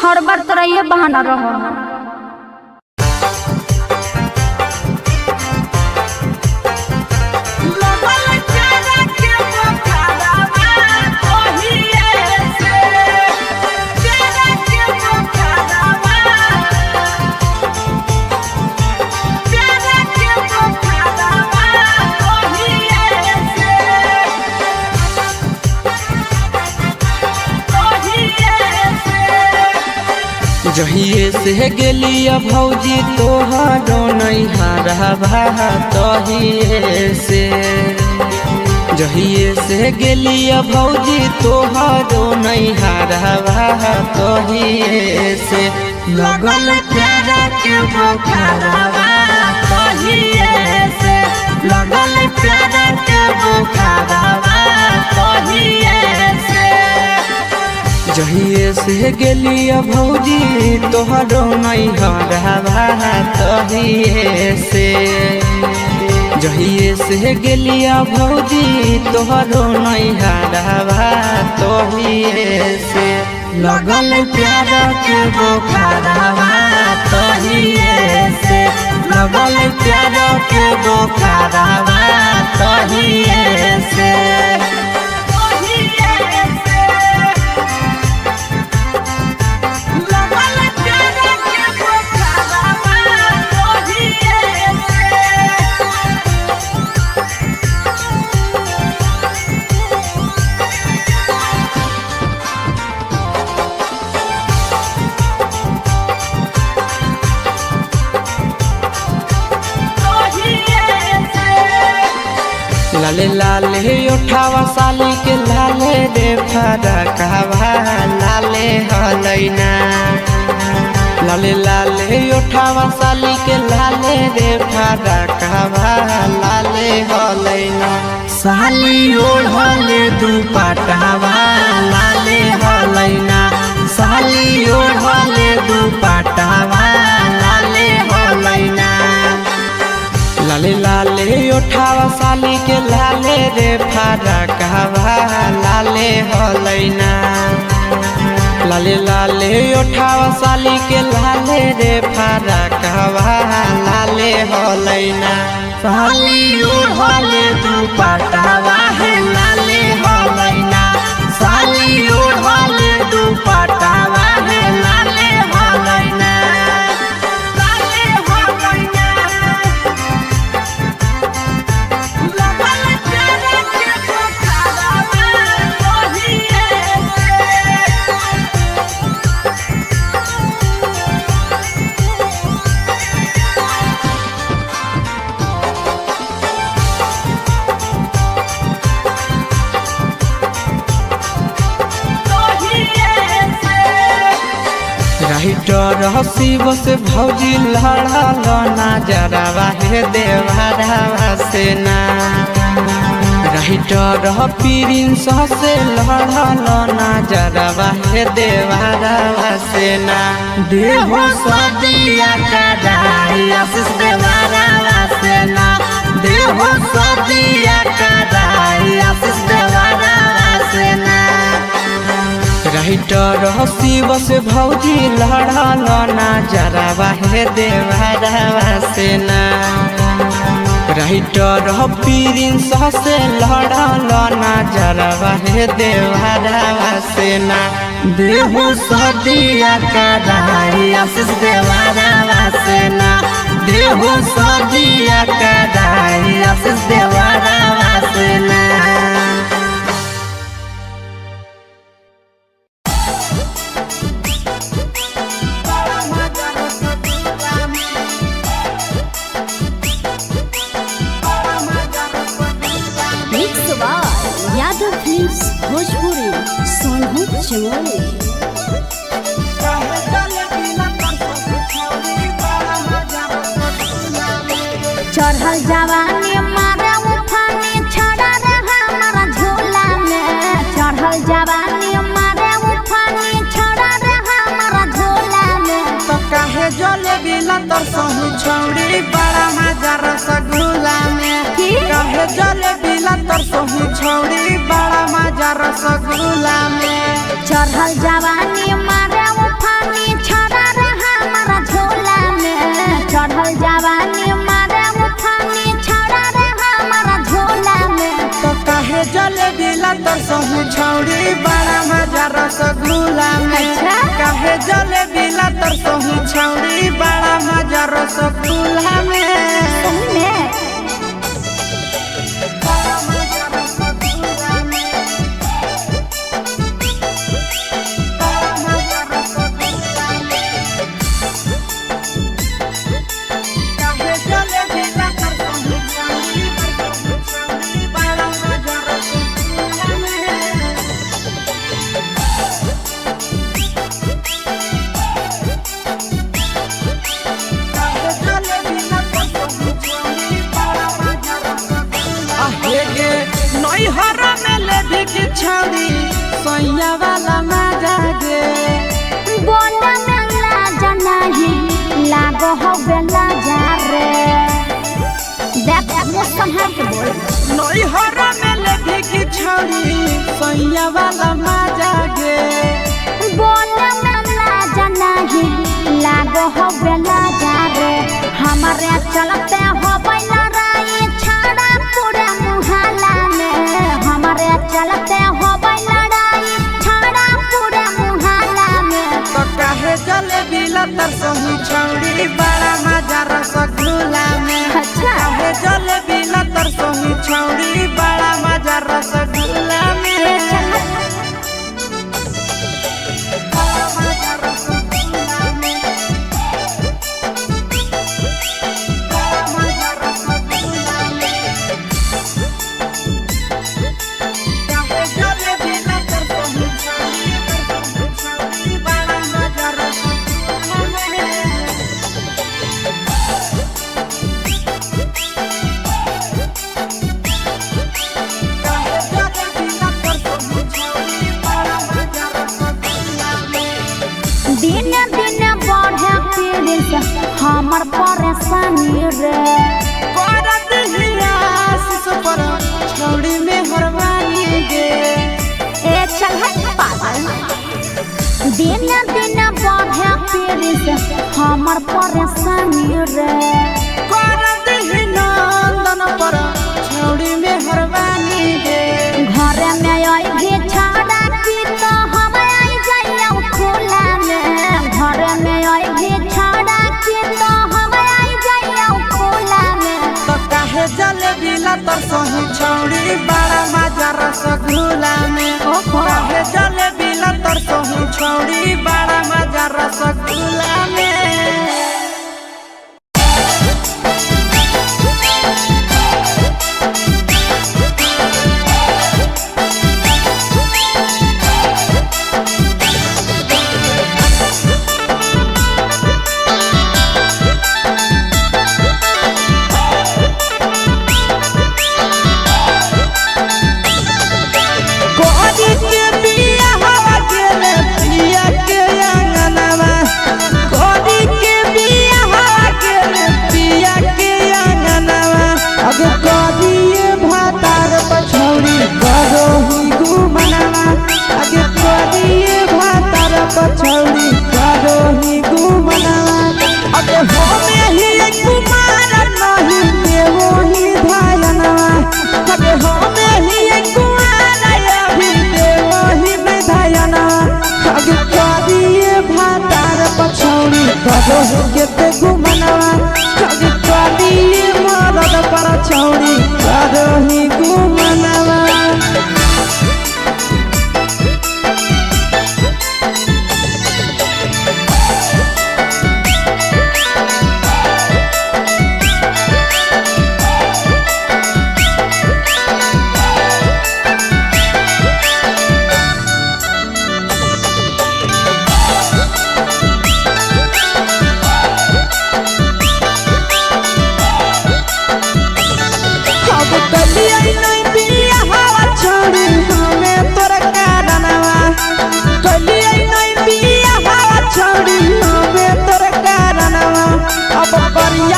हर बार तरह ये बहाना रहो। लगल प्यारा के मोखारावा तोहिए से। प्यारा के मोखारावा। प्यारा के मोखारावा तोहिए से। तोहिए से। जहिए से गेलिया भौजी तोहरो नहीं हारवा तहिए से। जहिए से गेलिया भौजी तोहरो नहीं हारवा तहिए से। लगल प्यारा के बोखारवा तहिए से। लगल प्यारा के बोखारवा तहिए से। जहिए से गेलिया भौजी तोहरो नहीं हरवा तहिए से। जहिए से गेलिया भौजी तोहरो नहीं हरवा तहिए से। लगल प्यारा के बोखारवा तहिए से। लगल प्यारा के बोखारवा तहिए से। लाले लाले उठावा साली के लाले रे फरकवा लाले हलैना लाले लाले उठावा साली के लाले रे फरकवा लाले हलैना साली ओढ़ले दुपट्टावा लाले हलैना साली ओढ़ले दुपट्टावा लाले हलैना लाले लाले उठावा साली के लाले रे फरकवा लाले हलैना लाले लाले उठावा साली के लाले रे फरकवा लाले हलैना साली ओढ़ले दुपट्टावा है लाले हलैना साली ओढ़ले दुपट्टावा है लाले हलैना लाले हलैना लगल चेहरा के पकड़ावा ओहिए राइटर हसीब से भौजी लड़ल नजरवा हे देवरवा से ना राइटर प्रिंस से लड़ल नजरवा हे देवरवा से ना देहो सदिया कदाई आशीष देवरवा से ना देहो सदिया कदाई आशीष देवरवा से ना राइटर हसीब से भौजी लड़ल नजरवा हे देवरवा से ना राइटर प्रिंस से लड़ल नजरवा हे देवरवा से ना देहो सदिया कदाई आशीष देवरवा से ना देहो सदिया कदाई आशीष देवरवा से ना यादव फिल्म्स भोजपुरी सोनभद्र चमोली चढ़ल जवानी मारे उफानी छड़ा रे हमारा झोला में चढ़ल जवानी मारे उफानी छड़ा रे हमारा झोला में तो काहे जले बिला तर सहु छौड़ी बड़ा मजा रसगुल्ला में काहे जले बिला तर सहु छौड़ी बड़ा मजा रसगुल्ला में चढ़ल जवानी मारे उफानी छड़ा रे हमारा झोला में चढ़ल जवानी मारे उफानी छड़ा रे हमारा झोला में तो काहे जले बिला तर सहु छौड़ी बड़ा मजा रसगुल्ला में काहे जले बिला तर सहु छौड़ी बड़ा मजा रसगुल्ला में छौड़ी सैया वाला मजा गे बोला मेला जनाही लागो हो बेला जा रे देख मौसम है के बोल नई हरा में लेभी की छौड़ी सैया वाला मजा गे बोला मेला जनाही लागो हो बेला जा रे हमारे चलते हो बैला राई छाड़ा पूरे मुहल्ला में हमारे चलते हो लड़ाई छाड़ा पूरे मुहल्ला में तो काहे जले बिला तर सहु छौड़ी बड़ा मजा रसगुल्ला में काहे जले बिला तर सहु छौड़ी बड़ा मजा रसगुल्ला में हमर परेशानी रे करत हिया आशीष पर छौड़ी में हरवानी गे ए चल हट पागल दिन दिन बढ़े पीरिस हमर परेशानी रे करत ही नंदन पर छौड़ी में हरवानी गे घर में आई भी छाड़ा की तो हम आई जाइयो खुला में घर में आई भी छाड़ा की तो हम आई जाइयो खुला में तो काहे जलेबी ला तर सही छौड़ी बड़ा मजा रसगुल्ला में काहे जलेबी ला तर सही छौड़ी बड़ा मजा रसगुल्ला में छौड़ी करो ही घूमना अबे होमे ही कुमार नहीं देवो ही धायना अबे होमे ही कुमार अभी देवो ही में धायना अगे करिए भातार पछौड़ी करो ही केते घूमना अगे करिए मरद पर छौड़ी करो ही घूमना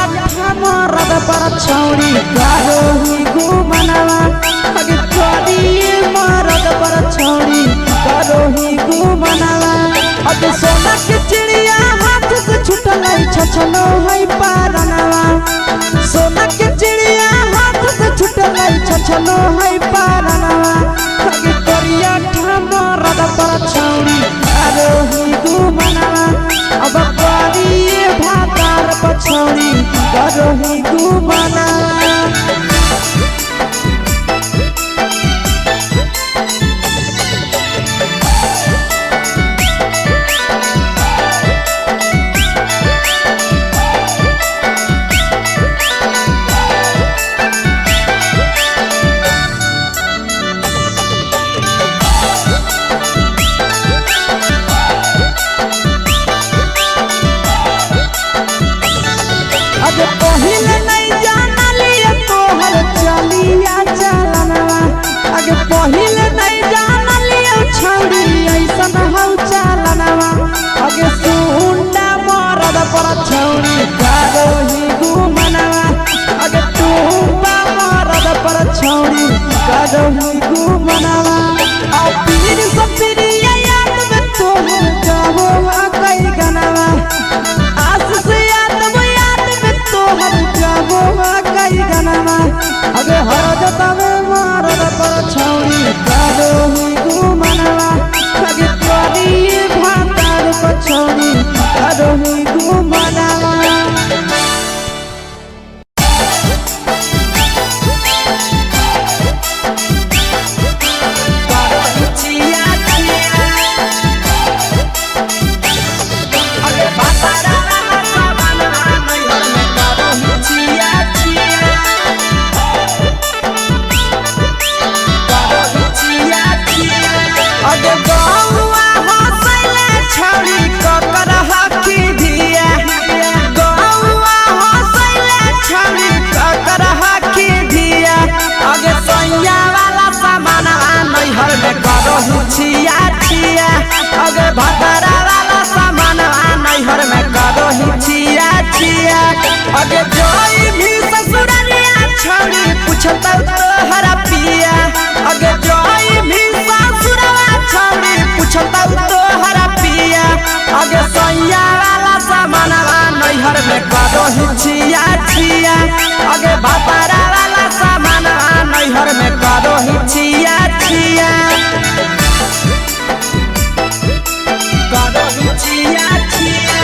पर छौड़ी करो ही घूमना अगे करिए मरद पर छौड़ी करो ही घूमना अगे सोना के चिड़िया हाथ से छूटल छछनो है पारनवा सोना के चिड़िया हाथ से छूटल छछनो है पारनवा अगे करिया मरद पर छौड़ी करो ही घूमना अब करिए भातार पर छौड़ी करो ही घूमना पहिले नहीं जानलिए तोहर चलिया चलनवा आगे पहिले नहीं जानलिए छौड़ी ऐसन हौ चलनवा आगे सुंडा मरद पर छौड़ी करो ही घूमनवा आगे टूबा मरद पर छौड़ी करो ही घूमनवा आ पीर सब पीरिया याद में तोहर जाबो कई गनवा आशीष याद तोहर जाबो कई गनवा अगे हर जतवे मरद पर छौड़ी करो ही घूमनवा अगे करिए भातार पर छौड़ी करो ही घूमनवा अगे जोई भी ससुरलिया छौड़ी पूछता तोहरा पिया अगे जोई भी ससुरवा छौड़ी पूछता तोहरा पिया अगे सैया वाला सामानवा नैहर में करो हिचिया छिया अगे बापारा वाला सामानवा नैहर में करो हिचिया छिया करो हिचिया छिया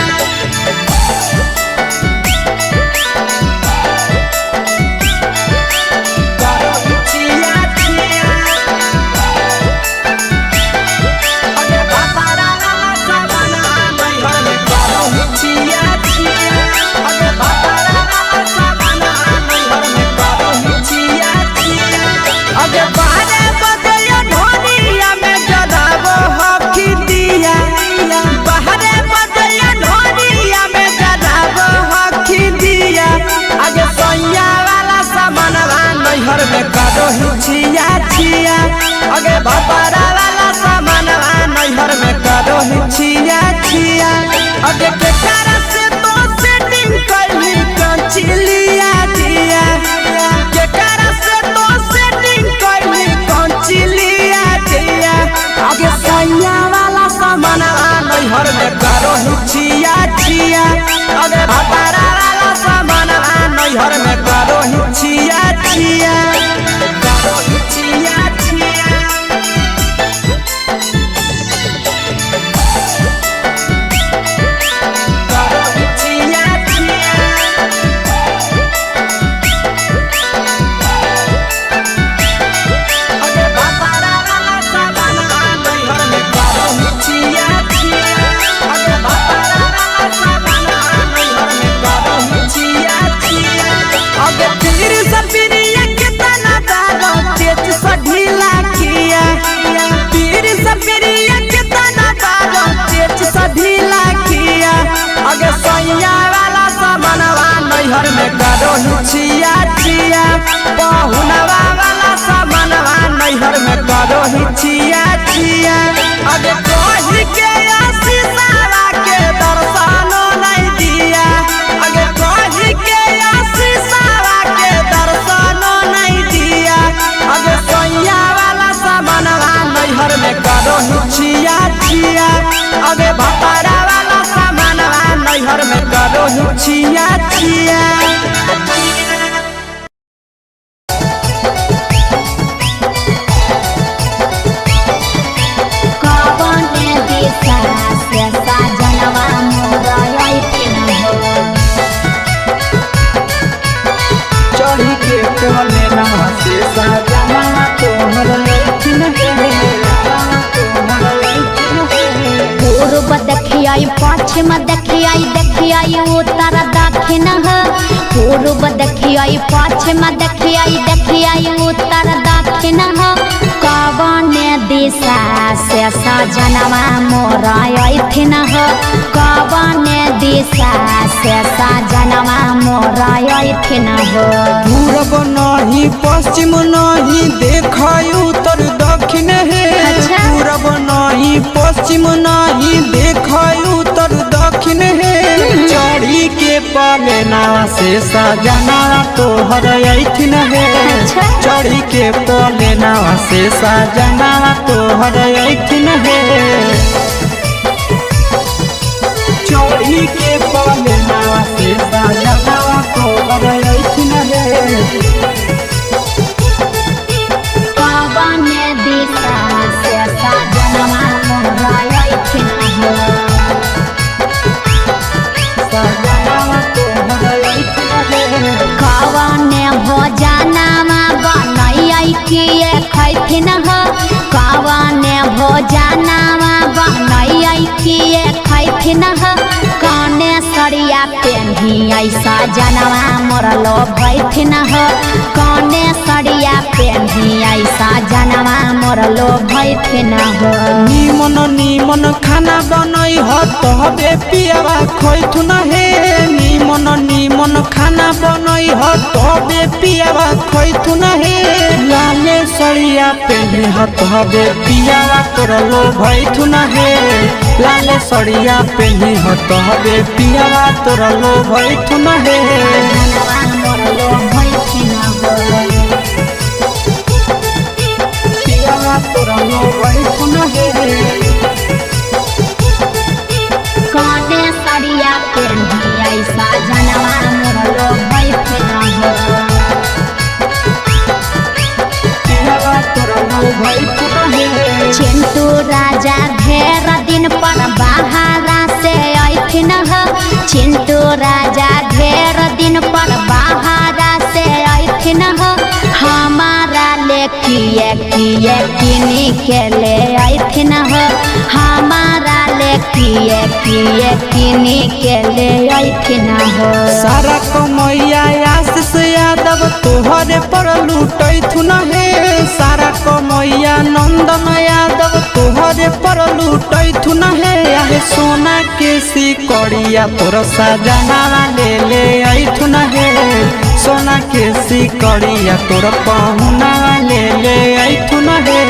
छिया छिया अगे बापारा वाला सामानवा नैहर में करो छिया छिया अगे केकरा से तो सेटिंग करली कंचिलिया दिया केकरा से तो सेटिंग करली कंचिलिया दिया अगे सैया वाला सामानवा नैहर में करो छिया छिया अगे बापारा वाला सामानवा नैहर में करो छिया छिया छिया छिया करो छिया छिया अगे बापारा वाला सामानवा नैहर में करो छिया छिया अगे बापारा वाला सामानवा नैहर में करो छिया छिया अगे फिर सपिरिया कितना दारो तेज सढीला किया पीर सपिरिया कितना दारो तेज सढीला किया अगे सैया वाला सामानवा नैहर में करो छिया छिया बहुनवा वाला सामानवा नैहर में करो छिया छिया अगे कोही के आशीषवा के दर्शनो नहीं दिया अगे कोही के आशीषवा के दर्शनो नहीं दिया अगे सैया वाला सामानवा नैहर में करो छिया छिया अगे बापारा वाला सामानवा नैहर में करो छिया छिया चढ़ी के कोले नवा से साजना तोहर लैठिन पूर्व देखियाई पश्चिम देखियाई उत्तर दक्षिण पूर्व देखियाई पश्चिम देखियाई उत्तर दक्षिण कवने दिशा से सजनवा मोर अइथिन कवने दिशा से सजनवा मोर अइथिन पूरब नहीं पश्चिम नहीं देखाई उत्तर दक्षिण है पूरब नहीं पश्चिम नहीं देखाई उत्तर दक्षिण है चढ़ी के पलेना से सजना तोहर अइथिन है चढ़ी के पलेना से सजना तोहर अइथिन है चढ़ी के पलेना से सजना तोहर अइथिन है कवने दिशा से सजनवा मोर अइथिन कवने भोजनमा बनैयै किए खैथिन कवने भोजनमा बनैयै किए खैथिन कने सरिया पेन्ही ऐसा जनवा मोर लो भैथिन कने सरिया पेन्ही ऐसा जनवा मोर लो भैथिन निमन निमन खाना बनई ह तबे पियावा खैथुन हे निमन निमन खाना बनई ह तबे पियावा खैथुन हे लाले सड़िया पेन्ही हत हबे पियावा तोरा लो भइथु न हे लाले सड़िया पेन्ही हत हबे पियावा तोरा लो भइथु न हे जनवा मोर लो भइथि न हो पियावा तोरा लो भइथु न हे कौने सड़िया पेन्ही ऐसा जनवा मोर लो भइथि न हो चिंटू राजा ढेर दिन पर बाहरा से अइथिन ह चिंटू राजा ढेर दिन पर बाहरा से अइथिन ह हमारा ले किए किनी के ले अइथिन ह हमारा ले किए किनी के ले अइथिन ह सारा कमैया आशीष यादव तोहरे पर लूटैथु न हे सारा कमैया नंदन यादव तोहरे पर लूटैथु न हे आहे सोना के सिकड़िया तोर सजना ले अइथु न हे सोना के सिकड़िया तोर पहुना ले अइथु न हे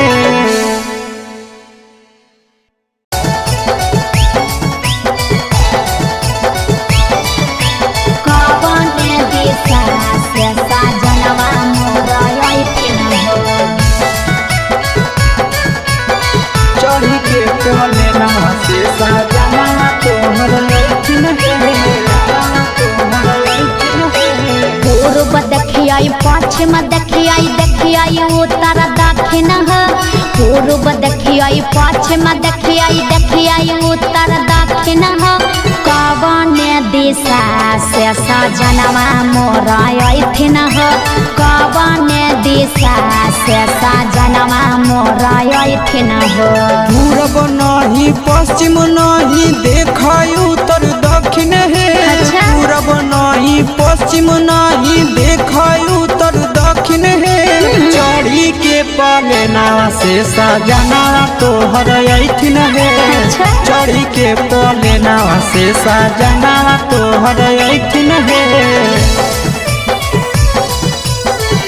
पूर्व देखियाई पश्चिम देखियाई उत्तर दक्षिण पूर्व देखियाई पश्चिम देखियाई उत्तर दक्षिण कवने दिशा से सजनवा मोर अइथिन ह कवने दिशा से सजनवा मोर अइथिन ह पूर्व नहीं पश्चिम नहीं देखाई उत्तर दक्षिण हे पूर्व नहीं पश्चिम नहीं देखाई उत्तर दक्षिण हे चढ़ी के पलेना से सजना तोहर अइथिन हे चढ़ी के पलेना से सजना तोहर अइथिन हे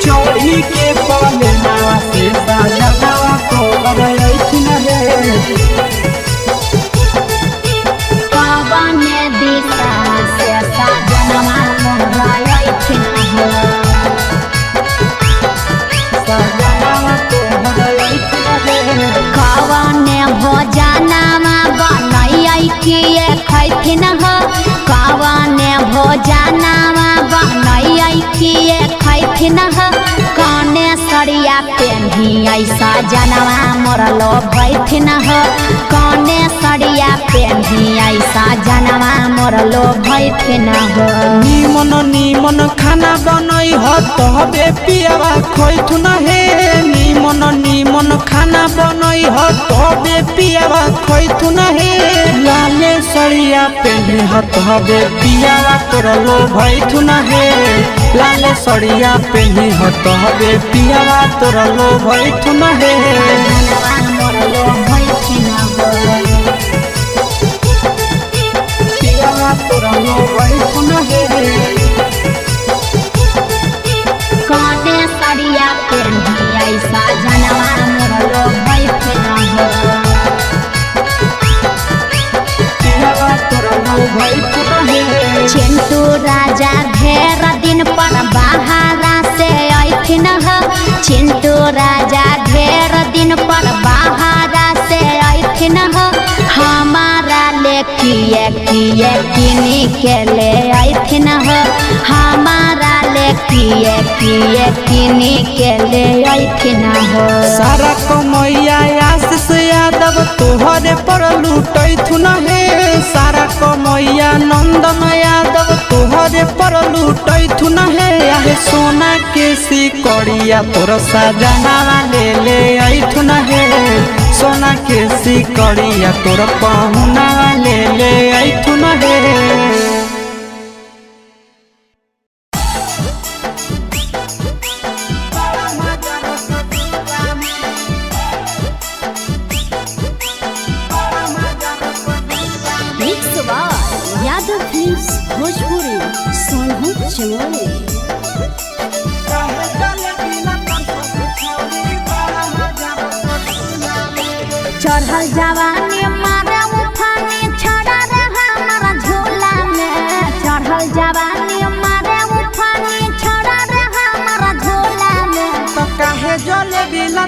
चढ़ी के पलेना से सजना तोहर अइथिन हे कवने दिशा से सजनवा मोर अइथिन ह कवने भोजनमा बनैयै किए खैथिन ह कवने भोजनमा बनैयै किए खैथिन ह कौने सड़िया पेन्ही ऐसा जनवा मोर लो भइथिन ह कौने सड़िया पेन्ही ऐसा जनवा मोर लो भइथिन ह निमन खाना बनई ह तबे पियावा खैथु न हे निमन खाना बनई ह तबे पियावा खैथु न हे लाले सड़िया पेन्ही ह तबे पियावा तोर लो भइथु न हे लाले सड़िया पेन्ही ह तबे पियावा तोर लो भइथु न हे जनवा मोर लो भइथिन ह पियावा तोर लो भइथु न हे कौने सड़िया पेन्ही ऐसा जनवा मोर लो भइथिन ह पियावा तोर लो भइथु न हे चिंटू राजा ढेर दिन पर बाहरा से अइथिन ह चिंटू राजा ढेर दिन पर बाहरा से अइथिन ह हमारा ले किए किनी के ले अइथिन ह हमारा ले किए किनी के ले अइथिन ह सारा कमैया आशीष यादव तोहरे पर लूटैथु न हे सारा कमैया नंदन यादव तोहरे पर लूटैथु न हे आहे सोना के सिकड़िया तोर सजना ले अइथु न हे सोना के सिकड़िया तोर पहुना ले अइथु न हे यादव फिल्म्स भोजपुरी सोनू चमोली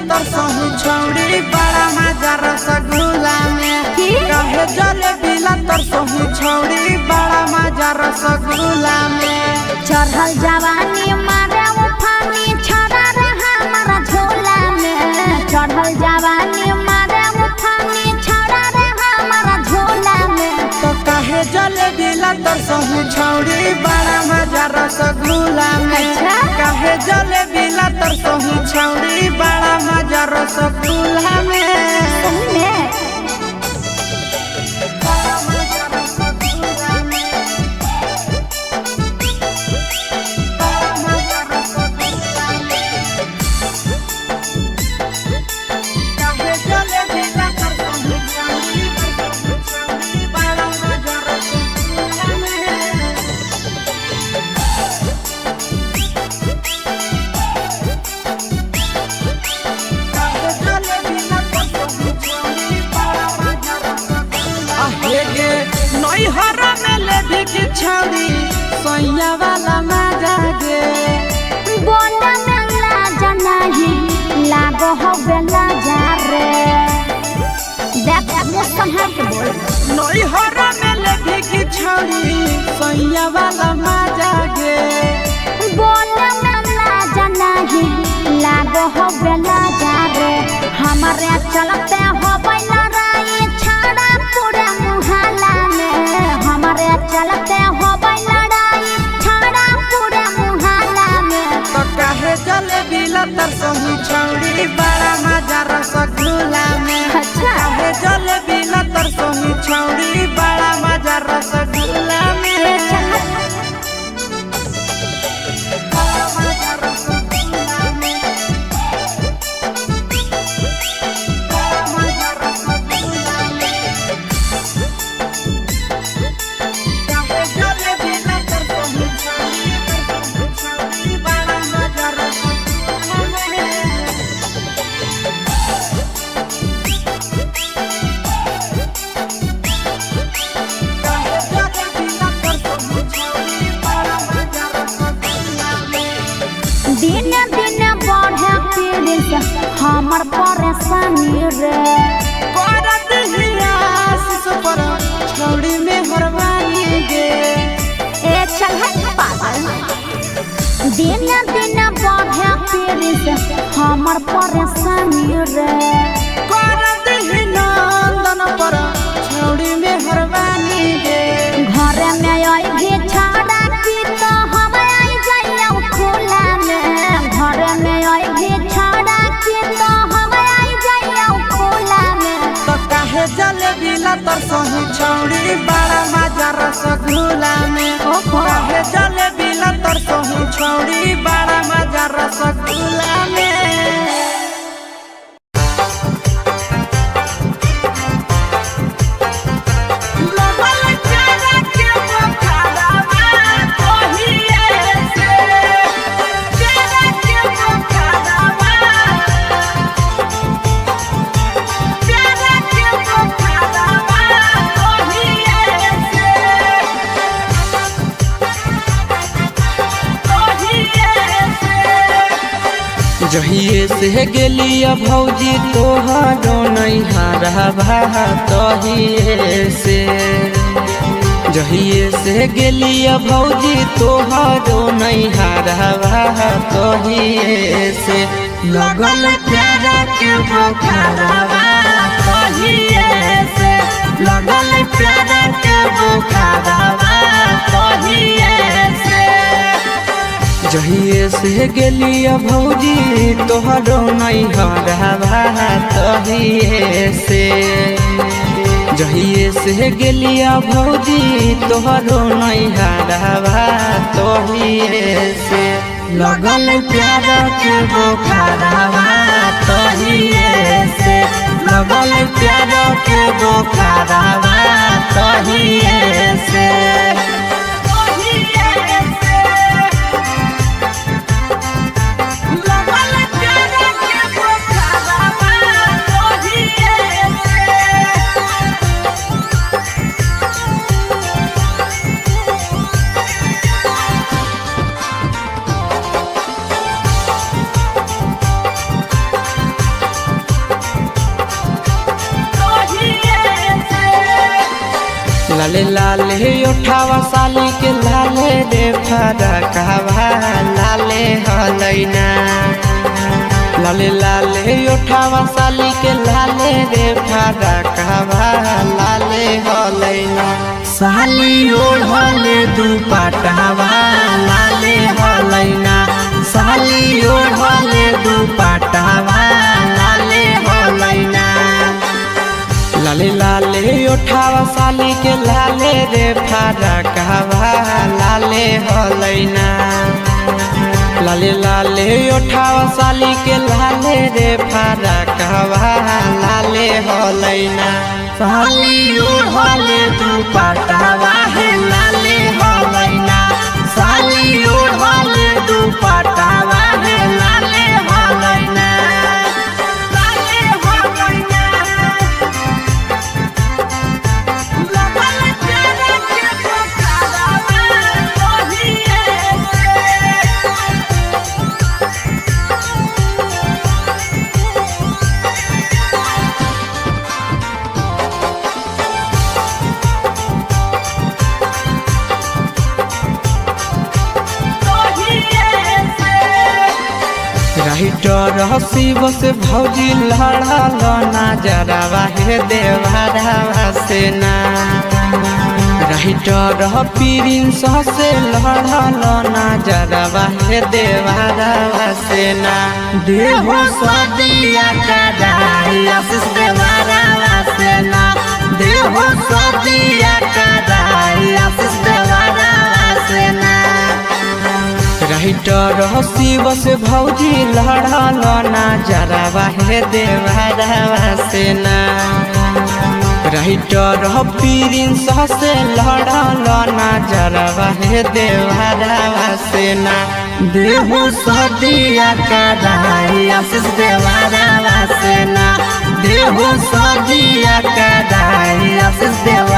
तरसहु छौड़ी बड़ा मजा रसगुल्ला में कहे जलेबी ला तरसहु छौड़ी बड़ा मजा रसगुल्ला में चढ़ल जवानी मारे उफानी छड़ा रहा हमारा झोला में चढ़ल जवानी मारे उफानी छड़ा रहा हमारा झोला में तो कहे जलेबी ला तरसहु छौड़ी बड़ा मजा रसगुल्ला में कहे जलेबी ला तरसहु छौड़ी बड़ा मजा रसगुल्ला में छौड़ी सोया वाला मजा गे बोला मेला जनाही लागो हो बेला जा रे देख मुस्कान है के बोल नई हरा में लेभी की छौड़ी सोया वाला मजा गे बोला मेला जनाही लागो हो बेला जा रे हमारे चलते हो लड़ाई छाड़ा पूरे मुहल्ला में हमारे चलते हो लड़ाई छाड़ा पूरे मुहल्ला में तो कहे जलेबी ला तरसहु छौड़ी बड़ा मजा रसगुल्ला में कहे जलेबी ला तरसहु छौड़ी बड़ा मजा रसगुल्ला में हमर परेशानी रे करत हियास पर छौड़ी में हरवानी गे ए चल पागल दिन दिन बढ़े पीरिस हमर परेशानी रे करत हिनंदन पर छौड़ी में हरवानी गे घर में आई भी छाड़ा की तो हम आई जाइए खुला में घर में आई भी छाड़ा की तो हम आई जाइए खुला में तो कहे जलेबी ला तरसहु छौड़ी बड़ा मजा रसगुल्ला में कहे जलेबी ला तरसहु छौड़ी बड़ा मजा रसगुल्ला में जहिए से गेलिया भौजी तोहरो नैहरा भा तहिए से जहिए से गेलिया भौजी तोहरो नैहरा भा तहिए से लगल प्यारा के बुखारवा तहिए से लगल प्यारा के बुखारवा तहिए से जहिए से गेलिया भौजी तोहरो नैहरा भा तहिए से जहिए से गेलिया भौजी तोहरो नैहरा भा तहिए से लगल प्यारा के बुखारवा तहिए से लगल प्यारा के बुखारवा तहिए से लाले लाले उठावा साली के लाले रे फरकवा लाले हलैना लाले लाले उठावा साली के लाले रे फरकवा लाले हलैना साली ओढ़ले दुपट्टावा लाले हलैना साली ओढ़ले दुपट्टावा लाले हलैना लाले लाले उठावा साली के लाले रे फरकवा लाले हलैना लाले लाले उठावा साली के लाले रे फरकवा लाले हलैना साली ओढ़ले दुपट्टावा है लाले हलैना साली ओढ़ले दुपट्टावा है लाले हलैना लाले हलैना लगल तेरे के पकावा लोहिए राइटर हसीब से भौजी लड़ल नजरवा हे देवरवा से ना राइटर प्रिंस से लड़ल नजरवा हे देवरवा से ना देहो सदिया कदाई आशीष देवरवा से ना देहो सदिया कदाई आशीष देवरवा से ना राइटर हसीब से भौजी लड़ल नजरवा हे देवरवा से ना राइटर प्रिंस से लड़ल नजरवा हे देवरवा से ना देहो सदिया कदाई आशीष देवरवा से ना देहो सदिया कदाई आशीष देवरवा